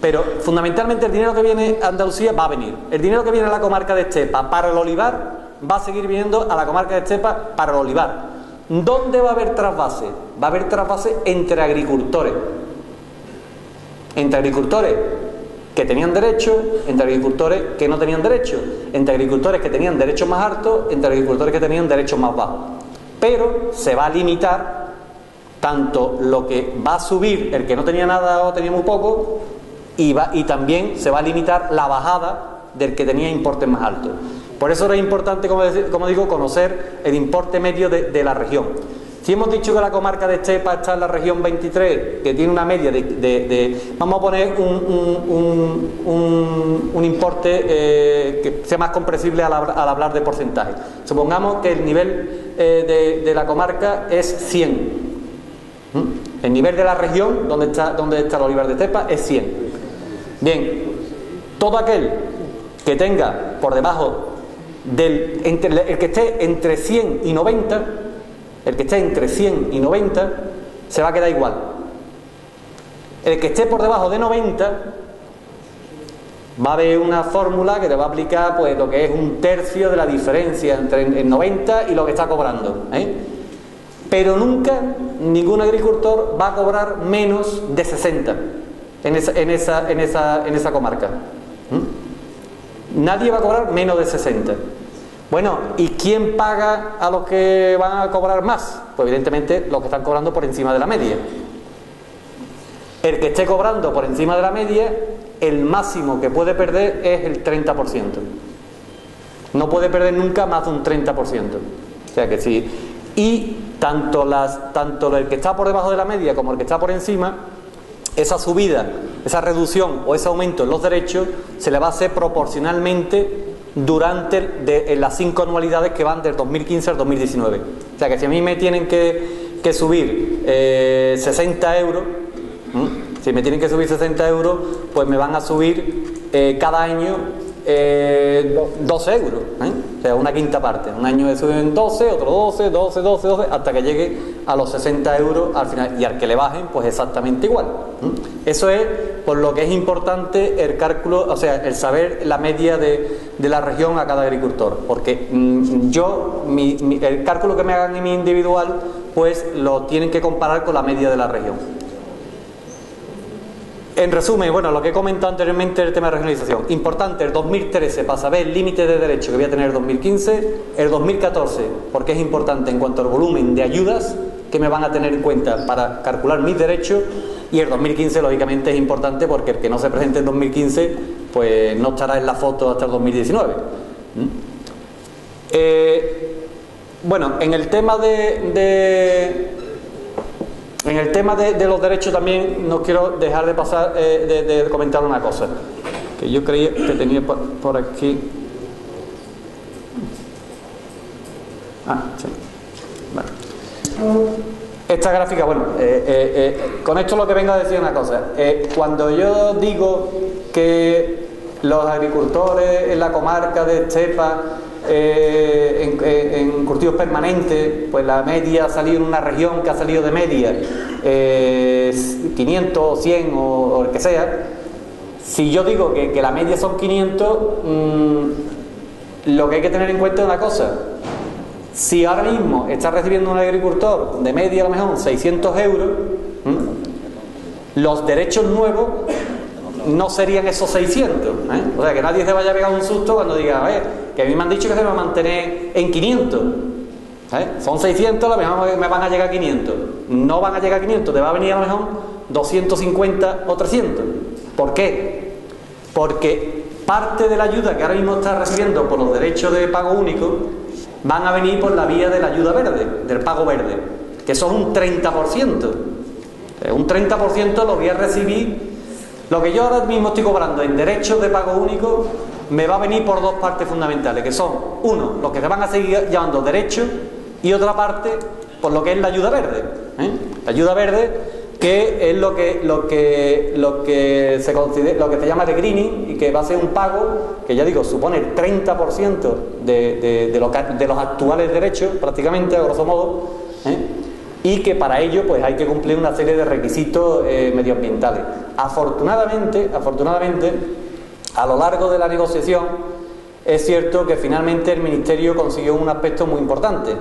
pero fundamentalmente el dinero que viene a Andalucía va a venir. El dinero que viene a la comarca de Estepa para el olivar va a seguir viniendo a la comarca de Estepa para el olivar. ¿Dónde va a haber trasvase? Va a haber trasvase entre agricultores. Entre agricultores que tenían derecho, entre agricultores que no tenían derecho, entre agricultores que tenían derechos más altos, entre agricultores que tenían derechos más bajos. Pero se va a limitar tanto lo que va a subir el que no tenía nada o tenía muy poco, y también se va a limitar la bajada del que tenía importes más altos. Por eso era importante, como digo, conocer el importe medio de la región. Si hemos dicho que la comarca de Estepa está en la región 23, que tiene una media vamos a poner un importe que sea más comprensible al hablar de porcentaje. Supongamos que el nivel de la comarca es 100. El nivel de la región, donde está el olivar de Estepa, es 100. Bien, todo aquel que tenga por debajo el que esté entre 100 y 90, el que esté entre 100 y 90 se va a quedar igual. El que esté por debajo de 90 va a haber una fórmula que te va a aplicar pues lo que es un tercio de la diferencia entre el 90 y lo que está cobrando, pero nunca ningún agricultor va a cobrar menos de 60 en esa comarca. Nadie va a cobrar menos de 60. Bueno, ¿y quién paga a los que van a cobrar más? Pues evidentemente los que están cobrando por encima de la media. El que esté cobrando por encima de la media, el máximo que puede perder es el 30%. No puede perder nunca más de un 30%. O sea que sí. Y tanto el que está por debajo de la media como el que está por encima, esa subida, esa reducción o ese aumento en los derechos se le va a hacer proporcionalmente en las 5 anualidades que van del 2015 al 2019. O sea que si a mí me tienen que subir 60 euros, Si me tienen que subir 60 euros, pues me van a subir cada año 12 euros, o sea, una quinta parte. Un año me suben 12, otro 12, 12, 12, 12, hasta que llegue a los 60 euros al final, y al que le bajen, pues exactamente igual. Eso es por lo que es importante el cálculo, o sea, el saber la media de la región a cada agricultor, porque el cálculo que me hagan en mi individual, pues lo tienen que comparar con la media de la región. En resumen, bueno, lo que he comentado anteriormente, el tema de regionalización. Importante, el 2013 para saber el límite de derecho que voy a tener el 2015, el 2014, porque es importante en cuanto al volumen de ayudas que me van a tener en cuenta para calcular mis derechos, y el 2015 lógicamente es importante porque el que no se presente en 2015 pues no estará en la foto hasta el 2019. Bueno, en el tema de los derechos también no quiero dejar de pasar de comentar una cosa que yo creía que tenía por aquí. Sí. Vale. Esta gráfica, bueno, con esto lo que vengo a decir una cosa. Cuando yo digo que los agricultores en la comarca de Estepa, en cultivos permanentes, pues la media ha salido en una región que ha salido de media 500, 100 o el que sea. Si yo digo que la media son 500, lo que hay que tener en cuenta es una cosa. Si ahora mismo está recibiendo un agricultor de media a lo mejor 600 euros, los derechos nuevos no serían esos 600, o sea, que nadie se vaya a pegar un susto cuando diga, a ver, que a mí me han dicho que se me va a mantener en 500, son 600, a lo mejor me van a llegar a 500, no van a llegar a 500, te va a venir a lo mejor 250 o 300. ¿Por qué? Porque parte de la ayuda que ahora mismo está recibiendo por los derechos de pago único van a venir por la vía de la ayuda verde, del pago verde, que son un 30%. Un 30% lo voy a recibir. Lo que yo ahora mismo estoy cobrando en derechos de pago único me va a venir por dos partes fundamentales, que son, uno, los que se van a seguir llamando derechos, y otra parte por lo que es la ayuda verde. La ayuda verde, que es lo que se considera, lo que se llama de greening, y que va a ser un pago que, ya digo, supone el 30% de los actuales derechos, prácticamente, a grosso modo, y que para ello pues hay que cumplir una serie de requisitos medioambientales. Afortunadamente, a lo largo de la negociación, es cierto que finalmente el Ministerio consiguió un aspecto muy importante,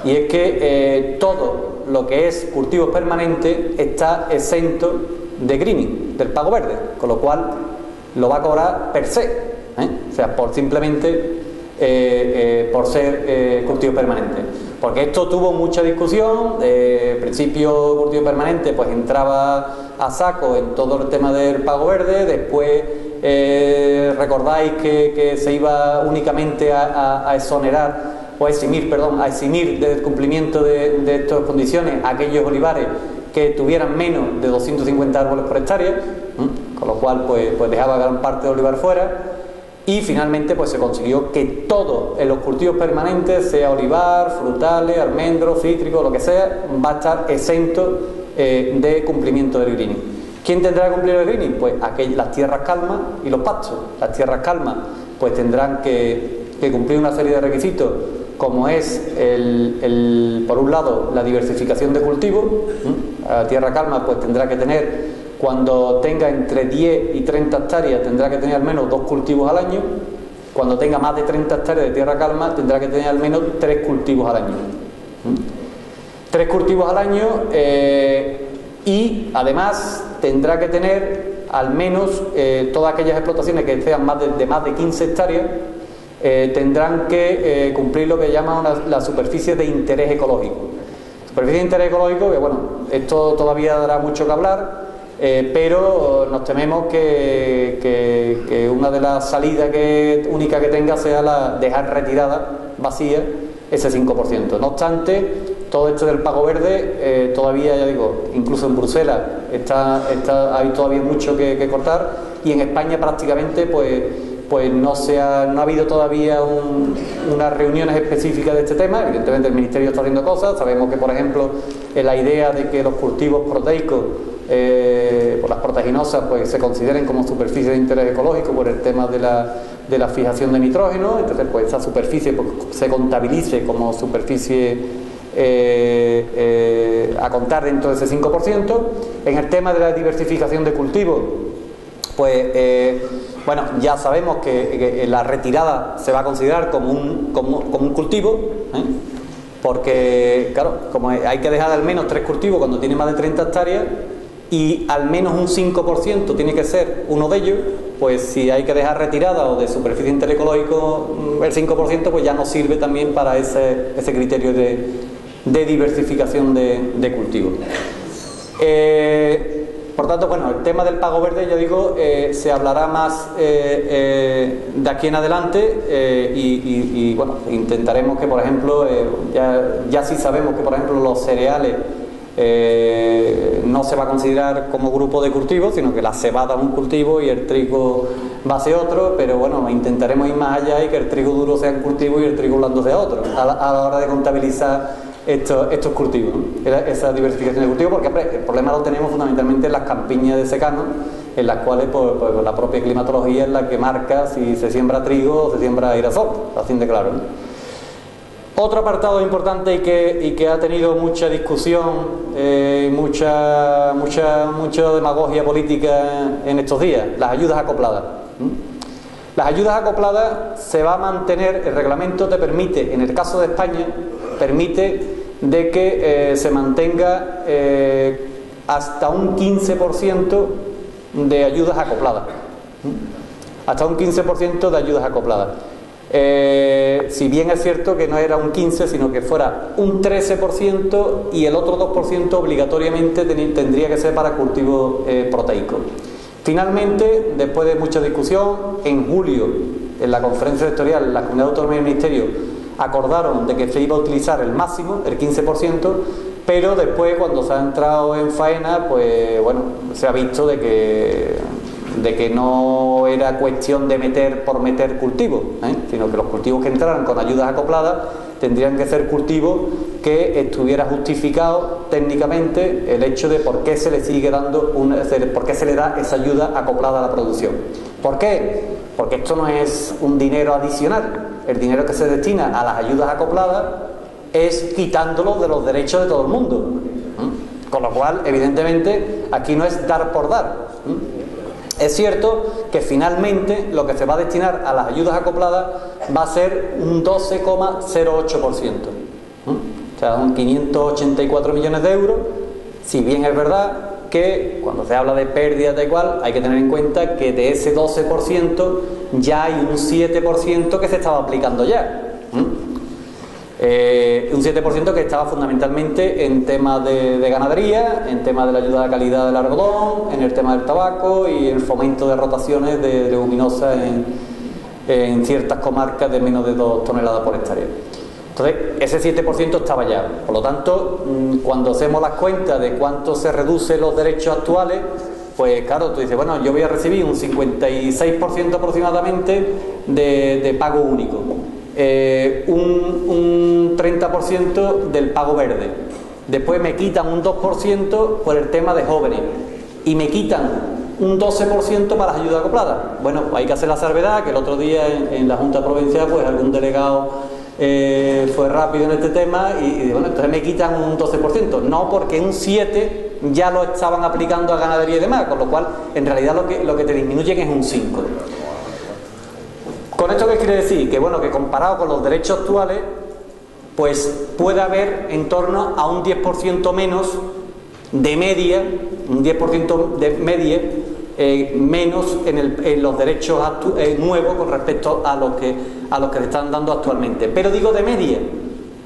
y es que todo lo que es cultivos permanentes está exento de greening, del pago verde, con lo cual lo va a cobrar per se, o sea, simplemente por ser cultivos permanentes. Porque esto tuvo mucha discusión. Al principio, cultivo permanente pues entraba a saco en todo el tema del pago verde. Después recordáis que se iba únicamente a exonerar o a eximir del cumplimiento de estas condiciones a aquellos olivares que tuvieran menos de 250 árboles por hectárea, con lo cual pues dejaba gran parte del olivar fuera. Y finalmente pues se consiguió que todo en los cultivos permanentes, sea olivar, frutales, almendros, cítricos, lo que sea, va a estar exento de cumplimiento del greening. ¿Quién tendrá que cumplir el greening? Pues las tierras calmas y los pastos. Las tierras calmas pues tendrán que cumplir una serie de requisitos, como es por un lado la diversificación de cultivos. La tierra calma pues tendrá que tener, cuando tenga entre 10 y 30 hectáreas, tendrá que tener al menos 2 cultivos al año. Cuando tenga más de 30 hectáreas de tierra calma, tendrá que tener al menos 3 cultivos al año. 3 cultivos al año, y además tendrá que tener al menos todas aquellas explotaciones que sean de más de 15 hectáreas, tendrán que cumplir lo que llaman la superficie de interés ecológico. Superficie de interés ecológico, que bueno, esto todavía dará mucho que hablar. Pero nos tememos que una de las salidas única que tenga sea la dejar retirada, vacía, ese 5%. No obstante, todo esto del pago verde, todavía, ya digo, incluso en Bruselas hay todavía mucho que cortar, y en España prácticamente pues no ha habido todavía unas reuniones específicas de este tema. Evidentemente el Ministerio está haciendo cosas. Sabemos que, por ejemplo, la idea de que los cultivos proteicos, por las oleaginosas pues se consideren como superficie de interés ecológico por el tema de la fijación de nitrógeno. Entonces pues esa superficie pues, se contabilice como superficie a contar dentro de ese 5%. En el tema de la diversificación de cultivos, pues bueno, ya sabemos que la retirada se va a considerar como un cultivo, porque claro, como hay que dejar al menos 3 cultivos cuando tiene más de 30 hectáreas y al menos un 5% tiene que ser uno de ellos, pues si hay que dejar retirada o de superficie de interés ecológico el 5%, pues ya nos sirve también para ese criterio de diversificación de cultivos. Por tanto, bueno, el tema del pago verde, yo digo, se hablará más de aquí en adelante y bueno, intentaremos que, por ejemplo, ya sí sabemos que, por ejemplo, los cereales no se va a considerar como grupo de cultivos, sino que la cebada es un cultivo y el trigo va a ser otro, pero bueno, intentaremos ir más allá y que el trigo duro sea un cultivo y el trigo blando sea otro, a la hora de contabilizar estos cultivos, ¿no? Esa diversificación de cultivos, porque el problema lo tenemos fundamentalmente en las campiñas de secano, en las cuales pues, la propia climatología es la que marca si se siembra trigo o se siembra girasol, así de claro, ¿no? Otro apartado importante y que ha tenido mucha discusión, mucha demagogia política en estos días, las ayudas acopladas. Las ayudas acopladas se va a mantener, el reglamento te permite, en el caso de España, permite de que se mantenga hasta un 15% de ayudas acopladas. Hasta un 15% de ayudas acopladas. Si bien es cierto que no era un 15%, sino que fuera un 13% y el otro 2% obligatoriamente tendría que ser para cultivos proteicos. Finalmente, después de mucha discusión, en julio, en la conferencia sectorial, la Comunidad Autónoma y el Ministerio acordaron de que se iba a utilizar el máximo, el 15%, pero después, cuando se ha entrado en faena, pues bueno, se ha visto de que no era cuestión de meter por meter cultivos, sino que los cultivos que entraran con ayudas acopladas tendrían que ser cultivos que estuviera justificado técnicamente el hecho de por qué se le sigue dando por qué se le da esa ayuda acoplada a la producción. ¿Por qué? Porque esto no es un dinero adicional. El dinero que se destina a las ayudas acopladas es quitándolo de los derechos de todo el mundo. Con lo cual, evidentemente, aquí no es dar por dar. Es cierto que finalmente lo que se va a destinar a las ayudas acopladas va a ser un 12,08%. O sea, son 584 millones de euros, si bien es verdad que cuando se habla de pérdidas de igual hay que tener en cuenta que de ese 12% ya hay un 7% que se estaba aplicando ya. Un 7% que estaba fundamentalmente en temas de ganadería, en temas de la ayuda a la calidad del algodón, en el tema del tabaco y el fomento de rotaciones de leguminosas en ciertas comarcas de menos de 2 toneladas por hectárea. Entonces, ese 7% estaba ya. Por lo tanto, cuando hacemos las cuentas de cuánto se reducen los derechos actuales, pues claro, tú dices, bueno, yo voy a recibir un 56% aproximadamente de pago único. Un 30% del pago verde. Después me quitan un 2% por el tema de jóvenes y me quitan un 12% para las ayudas acopladas. Bueno, pues hay que hacer la salvedad que el otro día en la Junta Provincial pues algún delegado fue rápido en este tema y bueno, entonces me quitan un 12%, no, porque un 7% ya lo estaban aplicando a ganadería y demás, con lo cual en realidad lo que te disminuyen es un 5%. ¿Con esto qué quiere decir? Que bueno, que comparado con los derechos actuales, pues puede haber en torno a un 10% menos de media, un 10% de media menos en los derechos nuevos con respecto a los que le están dando actualmente. Pero digo de media,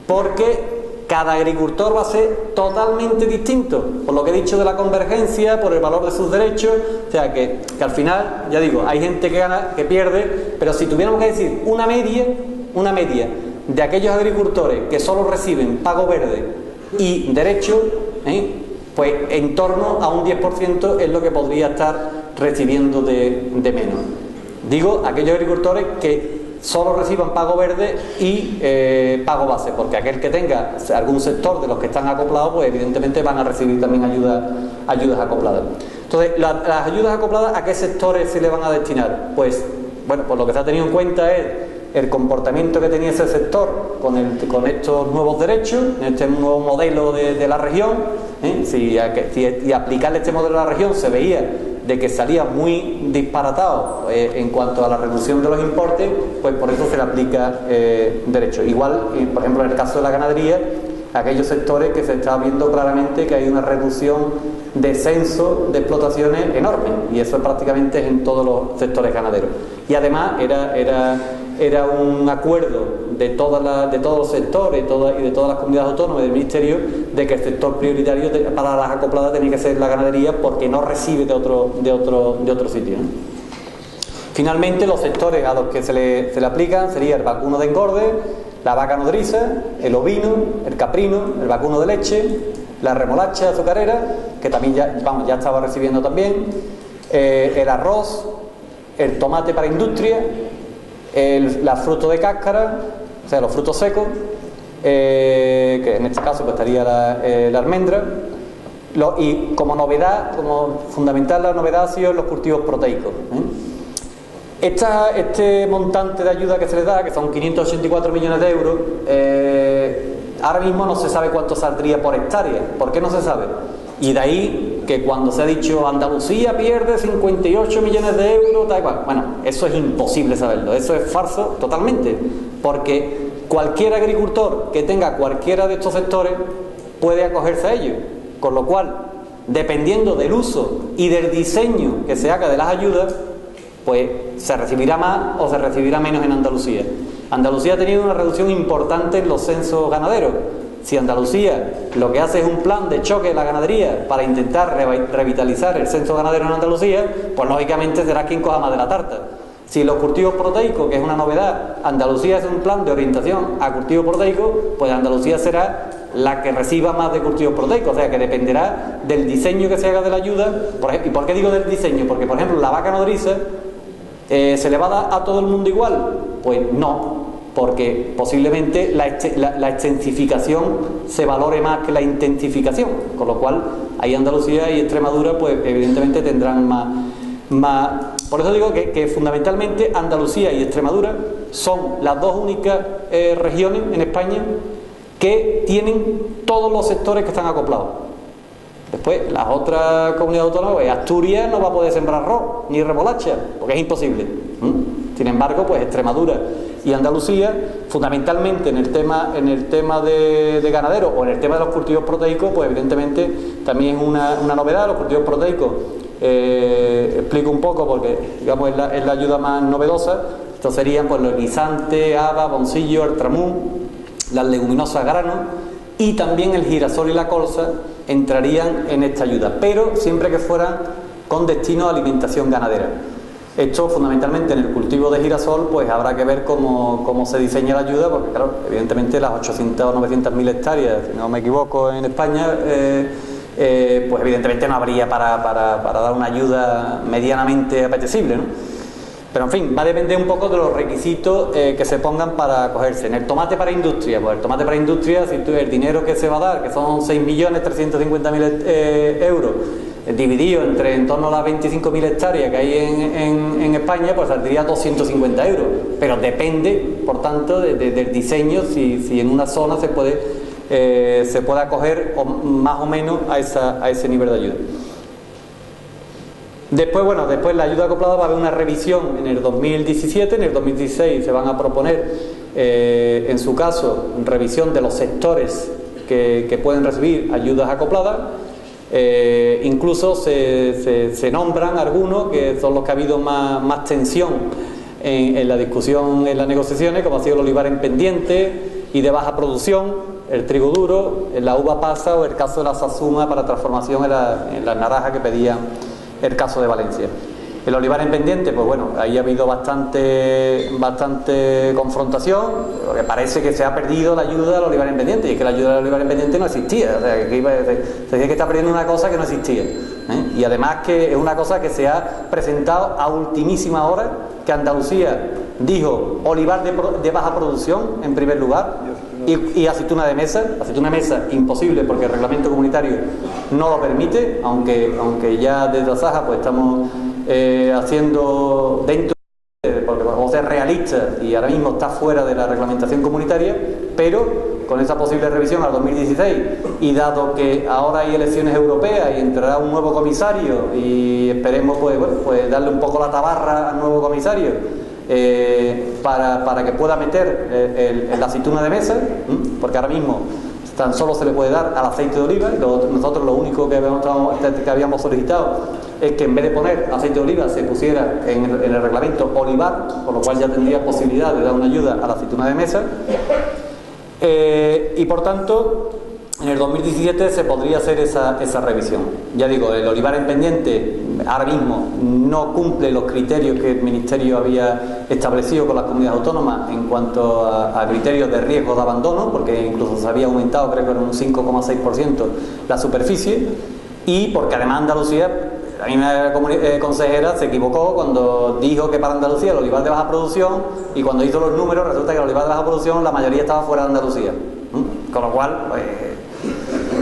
porque cada agricultor va a ser totalmente distinto, por lo que he dicho de la convergencia, por el valor de sus derechos, o sea que al final, ya digo, hay gente que gana, que pierde, pero si tuviéramos que decir una media de aquellos agricultores que solo reciben pago verde y derecho, pues en torno a un 10% es lo que podría estar recibiendo de menos. Digo, aquellos agricultores que solo reciban pago verde y pago base, porque aquel que tenga algún sector de los que están acoplados, pues evidentemente van a recibir también ayudas acopladas. Entonces, las ayudas acopladas, ¿a qué sectores se le van a destinar? Pues, bueno, pues lo que se ha tenido en cuenta es el comportamiento que tenía ese sector con estos nuevos derechos, en este nuevo modelo de la región. Si aplicarle este modelo a la región se veía de que salía muy disparatado en cuanto a la reducción de los importes, pues por eso se le aplica derecho. Igual, por ejemplo, en el caso de la ganadería, aquellos sectores que se está viendo claramente que hay una reducción, descenso de explotaciones enorme, y eso prácticamente es en todos los sectores ganaderos. Y además era un acuerdo de todos los sectores y de todas las comunidades autónomas del Ministerio de que el sector prioritario para las acopladas tenía que ser la ganadería, porque no recibe de otro sitio, ¿no? Finalmente, los sectores a los que se le aplican sería el vacuno de engorde, la vaca nodriza, el ovino, el caprino, el vacuno de leche, la remolacha azucarera, que también ya estaba recibiendo también, el arroz, el tomate para industria, la fruta de cáscara, o sea, los frutos secos, que en este caso pues estaría la almendra, y como novedad, como fundamental, la novedad ha sido los cultivos proteicos. Este montante de ayuda que se le da, que son 584 millones de euros, ahora mismo no se sabe cuánto saldría por hectárea. ¿Por qué no se sabe? Y de ahí que cuando se ha dicho Andalucía pierde 58 millones de euros, tal cual. Bueno, eso es imposible saberlo, eso es falso totalmente, porque cualquier agricultor que tenga cualquiera de estos sectores puede acogerse a ello, con lo cual, dependiendo del uso y del diseño que se haga de las ayudas, pues se recibirá más o se recibirá menos en Andalucía. Andalucía ha tenido una reducción importante en los censos ganaderos. Si Andalucía lo que hace es un plan de choque de la ganadería para intentar revitalizar el censo ganadero en Andalucía, pues lógicamente será quien coja más de la tarta. Si los cultivos proteicos, que es una novedad, Andalucía hace un plan de orientación a cultivos proteicos, pues Andalucía será la que reciba más de cultivos proteicos, o sea que dependerá del diseño que se haga de la ayuda. ¿Y por qué digo del diseño? Porque, por ejemplo, la vaca nodriza, ¿se le va a dar a todo el mundo igual? Pues no, porque posiblemente la extensificación se valore más que la intensificación, con lo cual ahí Andalucía y Extremadura pues evidentemente tendrán más. Por eso digo que fundamentalmente Andalucía y Extremadura son las dos únicas regiones en España que tienen todos los sectores que están acoplados. Después, las otras comunidades autónomas, Asturias no va a poder sembrar arroz ni remolacha, porque es imposible. Sin embargo, pues Extremadura y Andalucía, fundamentalmente en el tema de ganadero o en el tema de los cultivos proteicos, pues evidentemente también es una novedad. Los cultivos proteicos, explico un poco porque digamos es la ayuda más novedosa. Estos serían pues los guisantes, haba, boncillo, el tramú, las leguminosas grano, y también el girasol y la colza entrarían en esta ayuda, pero siempre que fueran con destino a alimentación ganadera. Esto fundamentalmente en el cultivo de girasol, pues habrá que ver cómo se diseña la ayuda, porque claro, evidentemente las 800 o 900.000 hectáreas, si no me equivoco, en España, pues evidentemente no habría para dar una ayuda medianamente apetecible, ¿no? Pero en fin, va a depender un poco de los requisitos que se pongan para acogerse. En el tomate para industria, pues el tomate para industria, si el dinero que se va a dar, que son 6.350.000 euros, dividido entre en torno a las 25.000 hectáreas que hay en España, pues saldría 250 euros. Pero depende, por tanto, del diseño, si en una zona se puede acoger más o menos a ese nivel de ayuda. Después la ayuda acoplada va a haber una revisión en el 2017, en el 2016 se van a proponer, en su caso, revisión de los sectores que pueden recibir ayudas acopladas. Incluso se nombran algunos que son los que ha habido más tensión en la discusión, en las negociaciones, como ha sido el olivar en pendiente y de baja producción, el trigo duro, la uva pasa o el caso de la sazuma para transformación en las naranjas que pedían el caso de Valencia. El olivar en pendiente, pues bueno, ahí ha habido bastante confrontación, porque parece que se ha perdido la ayuda al olivar en pendiente, y es que la ayuda al olivar en pendiente no existía, o sea, se decía que está perdiendo una cosa que no existía, y además que es una cosa que se ha presentado a ultimísima hora, que Andalucía dijo olivar de baja producción en primer lugar, y aceituna de mesa. Aceituna de mesa imposible porque el reglamento comunitario no lo permite, aunque ya desde Asaja pues estamos haciendo dentro, porque vamos a ser realistas y ahora mismo está fuera de la reglamentación comunitaria, pero con esa posible revisión al 2016 y dado que ahora hay elecciones europeas y entrará un nuevo comisario y esperemos pues darle un poco la tabarra al nuevo comisario para que pueda meter la aceituna de mesa, porque ahora mismo tan solo se le puede dar al aceite de oliva. Nosotros lo único que habíamos solicitado es que en vez de poner aceite de oliva se pusiera en el reglamento olivar, por lo cual ya tendría posibilidad de dar una ayuda a la aceituna de mesa. Y por tanto en el 2017 se podría hacer esa revisión. Ya digo, el olivar en pendiente ahora mismo no cumple los criterios que el Ministerio había establecido con las comunidades autónomas en cuanto a criterios de riesgo de abandono, porque incluso se había aumentado, creo que en un 5,6% la superficie, y porque además Andalucía, la misma consejera se equivocó cuando dijo que para Andalucía el olivar de baja producción, y cuando hizo los números resulta que el olivar de baja producción la mayoría estaba fuera de Andalucía, con lo cual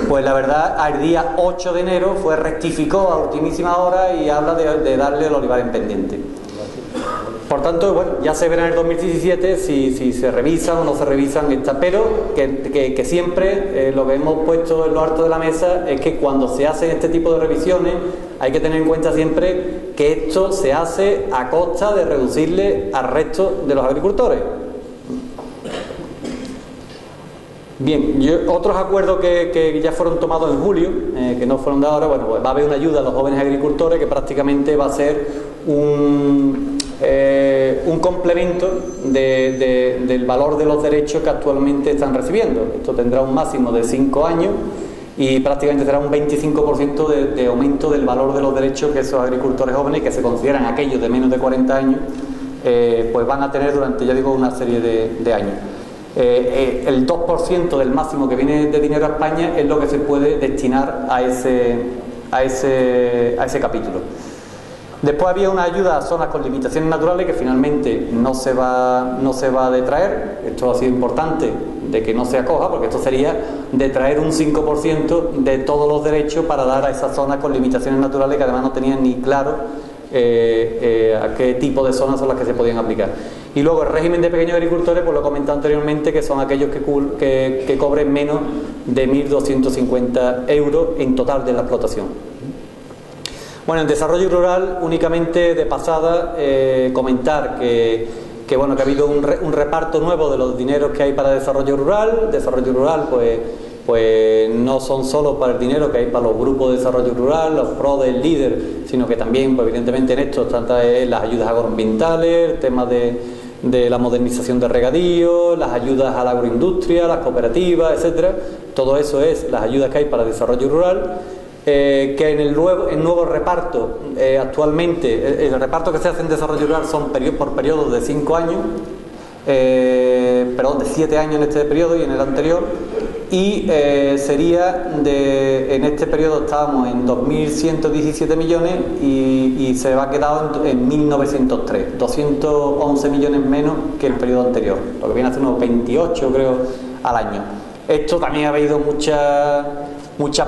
pues la verdad al día 8 de enero rectificó a ultimísima hora y habla de darle el olivar en pendiente. Por tanto, bueno, ya se verá en el 2017 si se revisan o no se revisan estas, pero que siempre lo que hemos puesto en lo alto de la mesa es que cuando se hacen este tipo de revisiones hay que tener en cuenta siempre que esto se hace a costa de reducirle al resto de los agricultores. Bien, otros acuerdos que ya fueron tomados en julio, que no fueron de ahora, bueno, pues va a haber una ayuda a los jóvenes agricultores que prácticamente va a ser un complemento del valor de los derechos que actualmente están recibiendo. Esto tendrá un máximo de 5 años y prácticamente será un 25% de aumento del valor de los derechos que esos agricultores jóvenes, que se consideran aquellos de menos de 40 años, pues van a tener durante, ya digo, una serie de años. El 2% del máximo que viene de dinero a España es lo que se puede destinar a ese capítulo. Después había una ayuda a zonas con limitaciones naturales que finalmente no se va a detraer. Esto ha sido importante de que no se acoja, porque esto sería detraer un 5% de todos los derechos para dar a esas zonas con limitaciones naturales que además no tenían ni claro a qué tipo de zonas son las que se podían aplicar. Y luego el régimen de pequeños agricultores, pues lo he comentado anteriormente, que son aquellos que cobren menos de 1.250 euros en total de la explotación. Bueno, en desarrollo rural, únicamente de pasada, comentar que ha habido un reparto nuevo de los dineros que hay para desarrollo rural. Desarrollo rural, pues no son solo para el dinero que hay para los grupos de desarrollo rural, los PRODE, el líder, sino que también, pues evidentemente en esto están las ayudas agroambientales, el tema de la modernización de regadío, las ayudas a la agroindustria, las cooperativas, etcétera. Todo eso es las ayudas que hay para desarrollo rural. Que en el nuevo reparto, actualmente, el reparto que se hace en desarrollo rural son por periodos de 5 años, de 7 años en este periodo y en el anterior, y sería en este periodo estábamos en 2.117 millones y se va a quedar en 1.903, 211 millones menos que el periodo anterior, lo que viene a ser unos 28 creo al año. Esto también ha habido mucha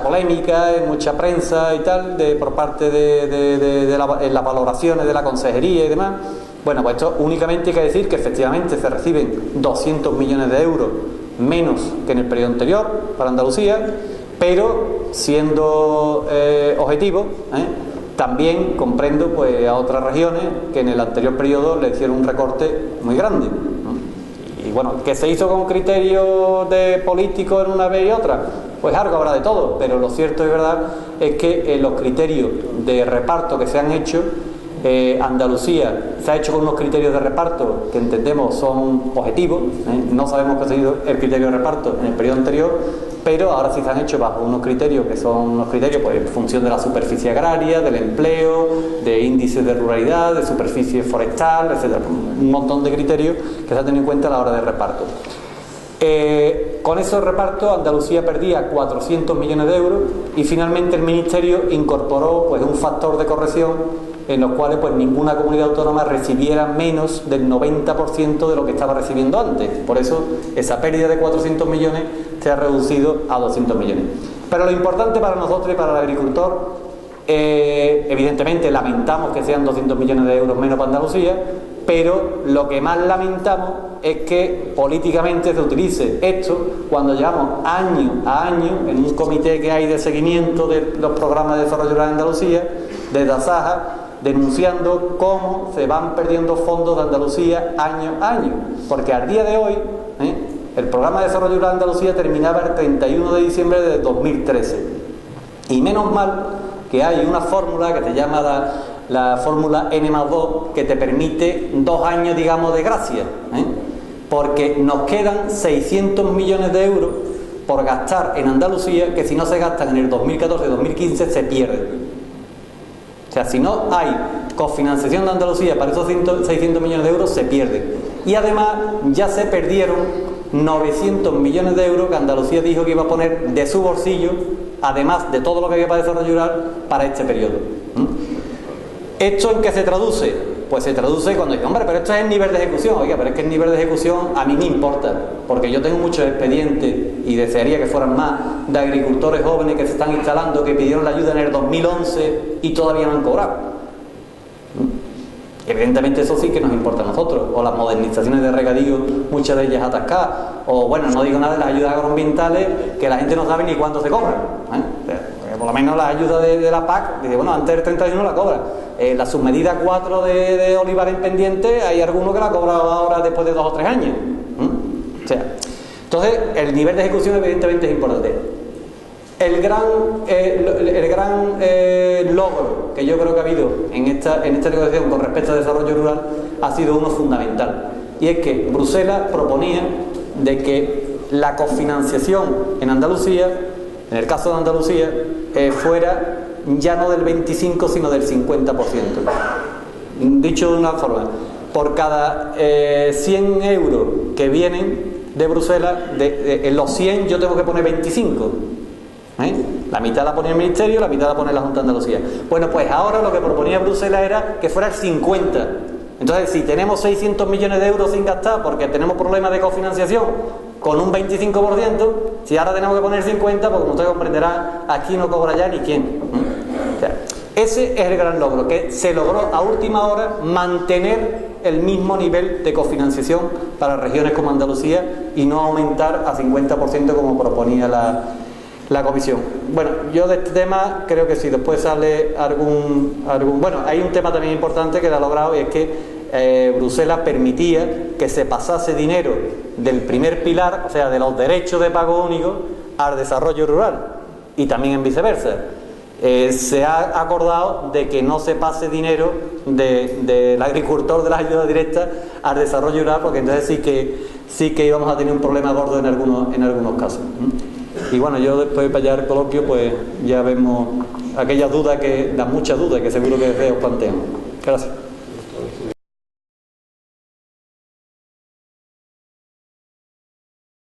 polémica, mucha prensa y tal, por parte de las valoraciones de la consejería y demás. Bueno, pues esto únicamente hay que decir que efectivamente se reciben 200 millones de euros menos que en el periodo anterior para Andalucía, pero siendo objetivo, también comprendo pues a otras regiones que en el anterior periodo le hicieron un recorte muy grande. Y bueno, que se hizo con criterios de políticos en una vez y otra, pues algo habrá de todo, pero lo cierto y verdad es que los criterios de reparto que se han hecho, Andalucía se ha hecho con unos criterios de reparto que entendemos son objetivos, no sabemos qué ha sido el criterio de reparto en el periodo anterior, pero ahora sí se han hecho bajo unos criterios que son unos criterios pues, en función de la superficie agraria, del empleo, de índices de ruralidad, de superficie forestal, etcétera, un montón de criterios que se han tenido en cuenta a la hora de reparto. Con ese reparto Andalucía perdía 400 millones de euros y finalmente el Ministerio incorporó pues un factor de corrección en los cuales pues ninguna comunidad autónoma recibiera menos del 90% de lo que estaba recibiendo antes. Por eso esa pérdida de 400 millones se ha reducido a 200 millones. Pero lo importante para nosotros y para el agricultor, evidentemente lamentamos que sean 200 millones de euros menos para Andalucía, pero lo que más lamentamos es que políticamente se utilice esto cuando llevamos año a año en un comité que hay de seguimiento de los programas de desarrollo rural de Andalucía, desde Asaja, denunciando cómo se van perdiendo fondos de Andalucía año a año, porque al día de hoy el programa de desarrollo rural de Andalucía terminaba el 31 de diciembre de 2013 y menos mal que hay una fórmula que se llama la fórmula N+2 que te permite 2 años, digamos, de gracia, porque nos quedan 600 millones de euros por gastar en Andalucía que si no se gastan en el 2014-2015 se pierden. O sea, si no hay cofinanciación de Andalucía para esos 600 millones de euros se pierden. Y además ya se perdieron 900 millones de euros que Andalucía dijo que iba a poner de su bolsillo, además de todo lo que había para desarrollo rural para este periodo. ¿Esto en qué se traduce? Pues se traduce cuando dice, hombre, pero esto es el nivel de ejecución. Oiga, pero es que el nivel de ejecución a mí me importa, porque yo tengo muchos expedientes y desearía que fueran más de agricultores jóvenes que se están instalando, que pidieron la ayuda en el 2011 y todavía no han cobrado. Evidentemente eso sí que nos importa a nosotros, o las modernizaciones de regadío, muchas de ellas atascadas, o bueno, no digo nada de las ayudas agroambientales que la gente no sabe ni cuándo se cobran, por lo menos la ayuda de la PAC, dice, bueno, antes del 31 la cobra. La submedida 4 de olivar en pendiente, hay alguno que la ha cobrado ahora después de 2 o 3 años. O sea, entonces el nivel de ejecución evidentemente es importante. El gran logro que yo creo que ha habido en esta negociación con respecto al desarrollo rural ha sido uno fundamental, y es que Bruselas proponía de que la cofinanciación en Andalucía, en el caso de Andalucía, fuera ya no del 25 sino del 50%. Dicho de una forma, por cada 100 euros que vienen de Bruselas, en los 100 yo tengo que poner 25. La mitad la pone el Ministerio, la mitad la pone la Junta de Andalucía. Bueno, pues ahora lo que proponía Bruselas era que fuera el 50. Entonces, si tenemos 600 millones de euros sin gastar porque tenemos problemas de cofinanciación con un 25%, si ahora tenemos que poner 50, pues como ustedes comprenderán, aquí no cobra ya ni quién. O sea, ese es el gran logro, que se logró a última hora mantener el mismo nivel de cofinanciación para regiones como Andalucía y no aumentar a 50% como proponía la comisión. Bueno, yo de este tema creo que si después sale algún bueno, hay un tema también importante que lo ha logrado, y es que Bruselas permitía que se pasase dinero del primer pilar, o sea, de los derechos de pago único, al desarrollo rural, y también en viceversa. Se ha acordado de que no se pase dinero del agricultor de las ayudas directas al desarrollo rural, porque entonces sí que íbamos a tener un problema gordo en algunos casos. Y bueno, yo después para allá al coloquio pues ya vemos aquellas dudas, las muchas dudas que seguro que os plantean. Gracias.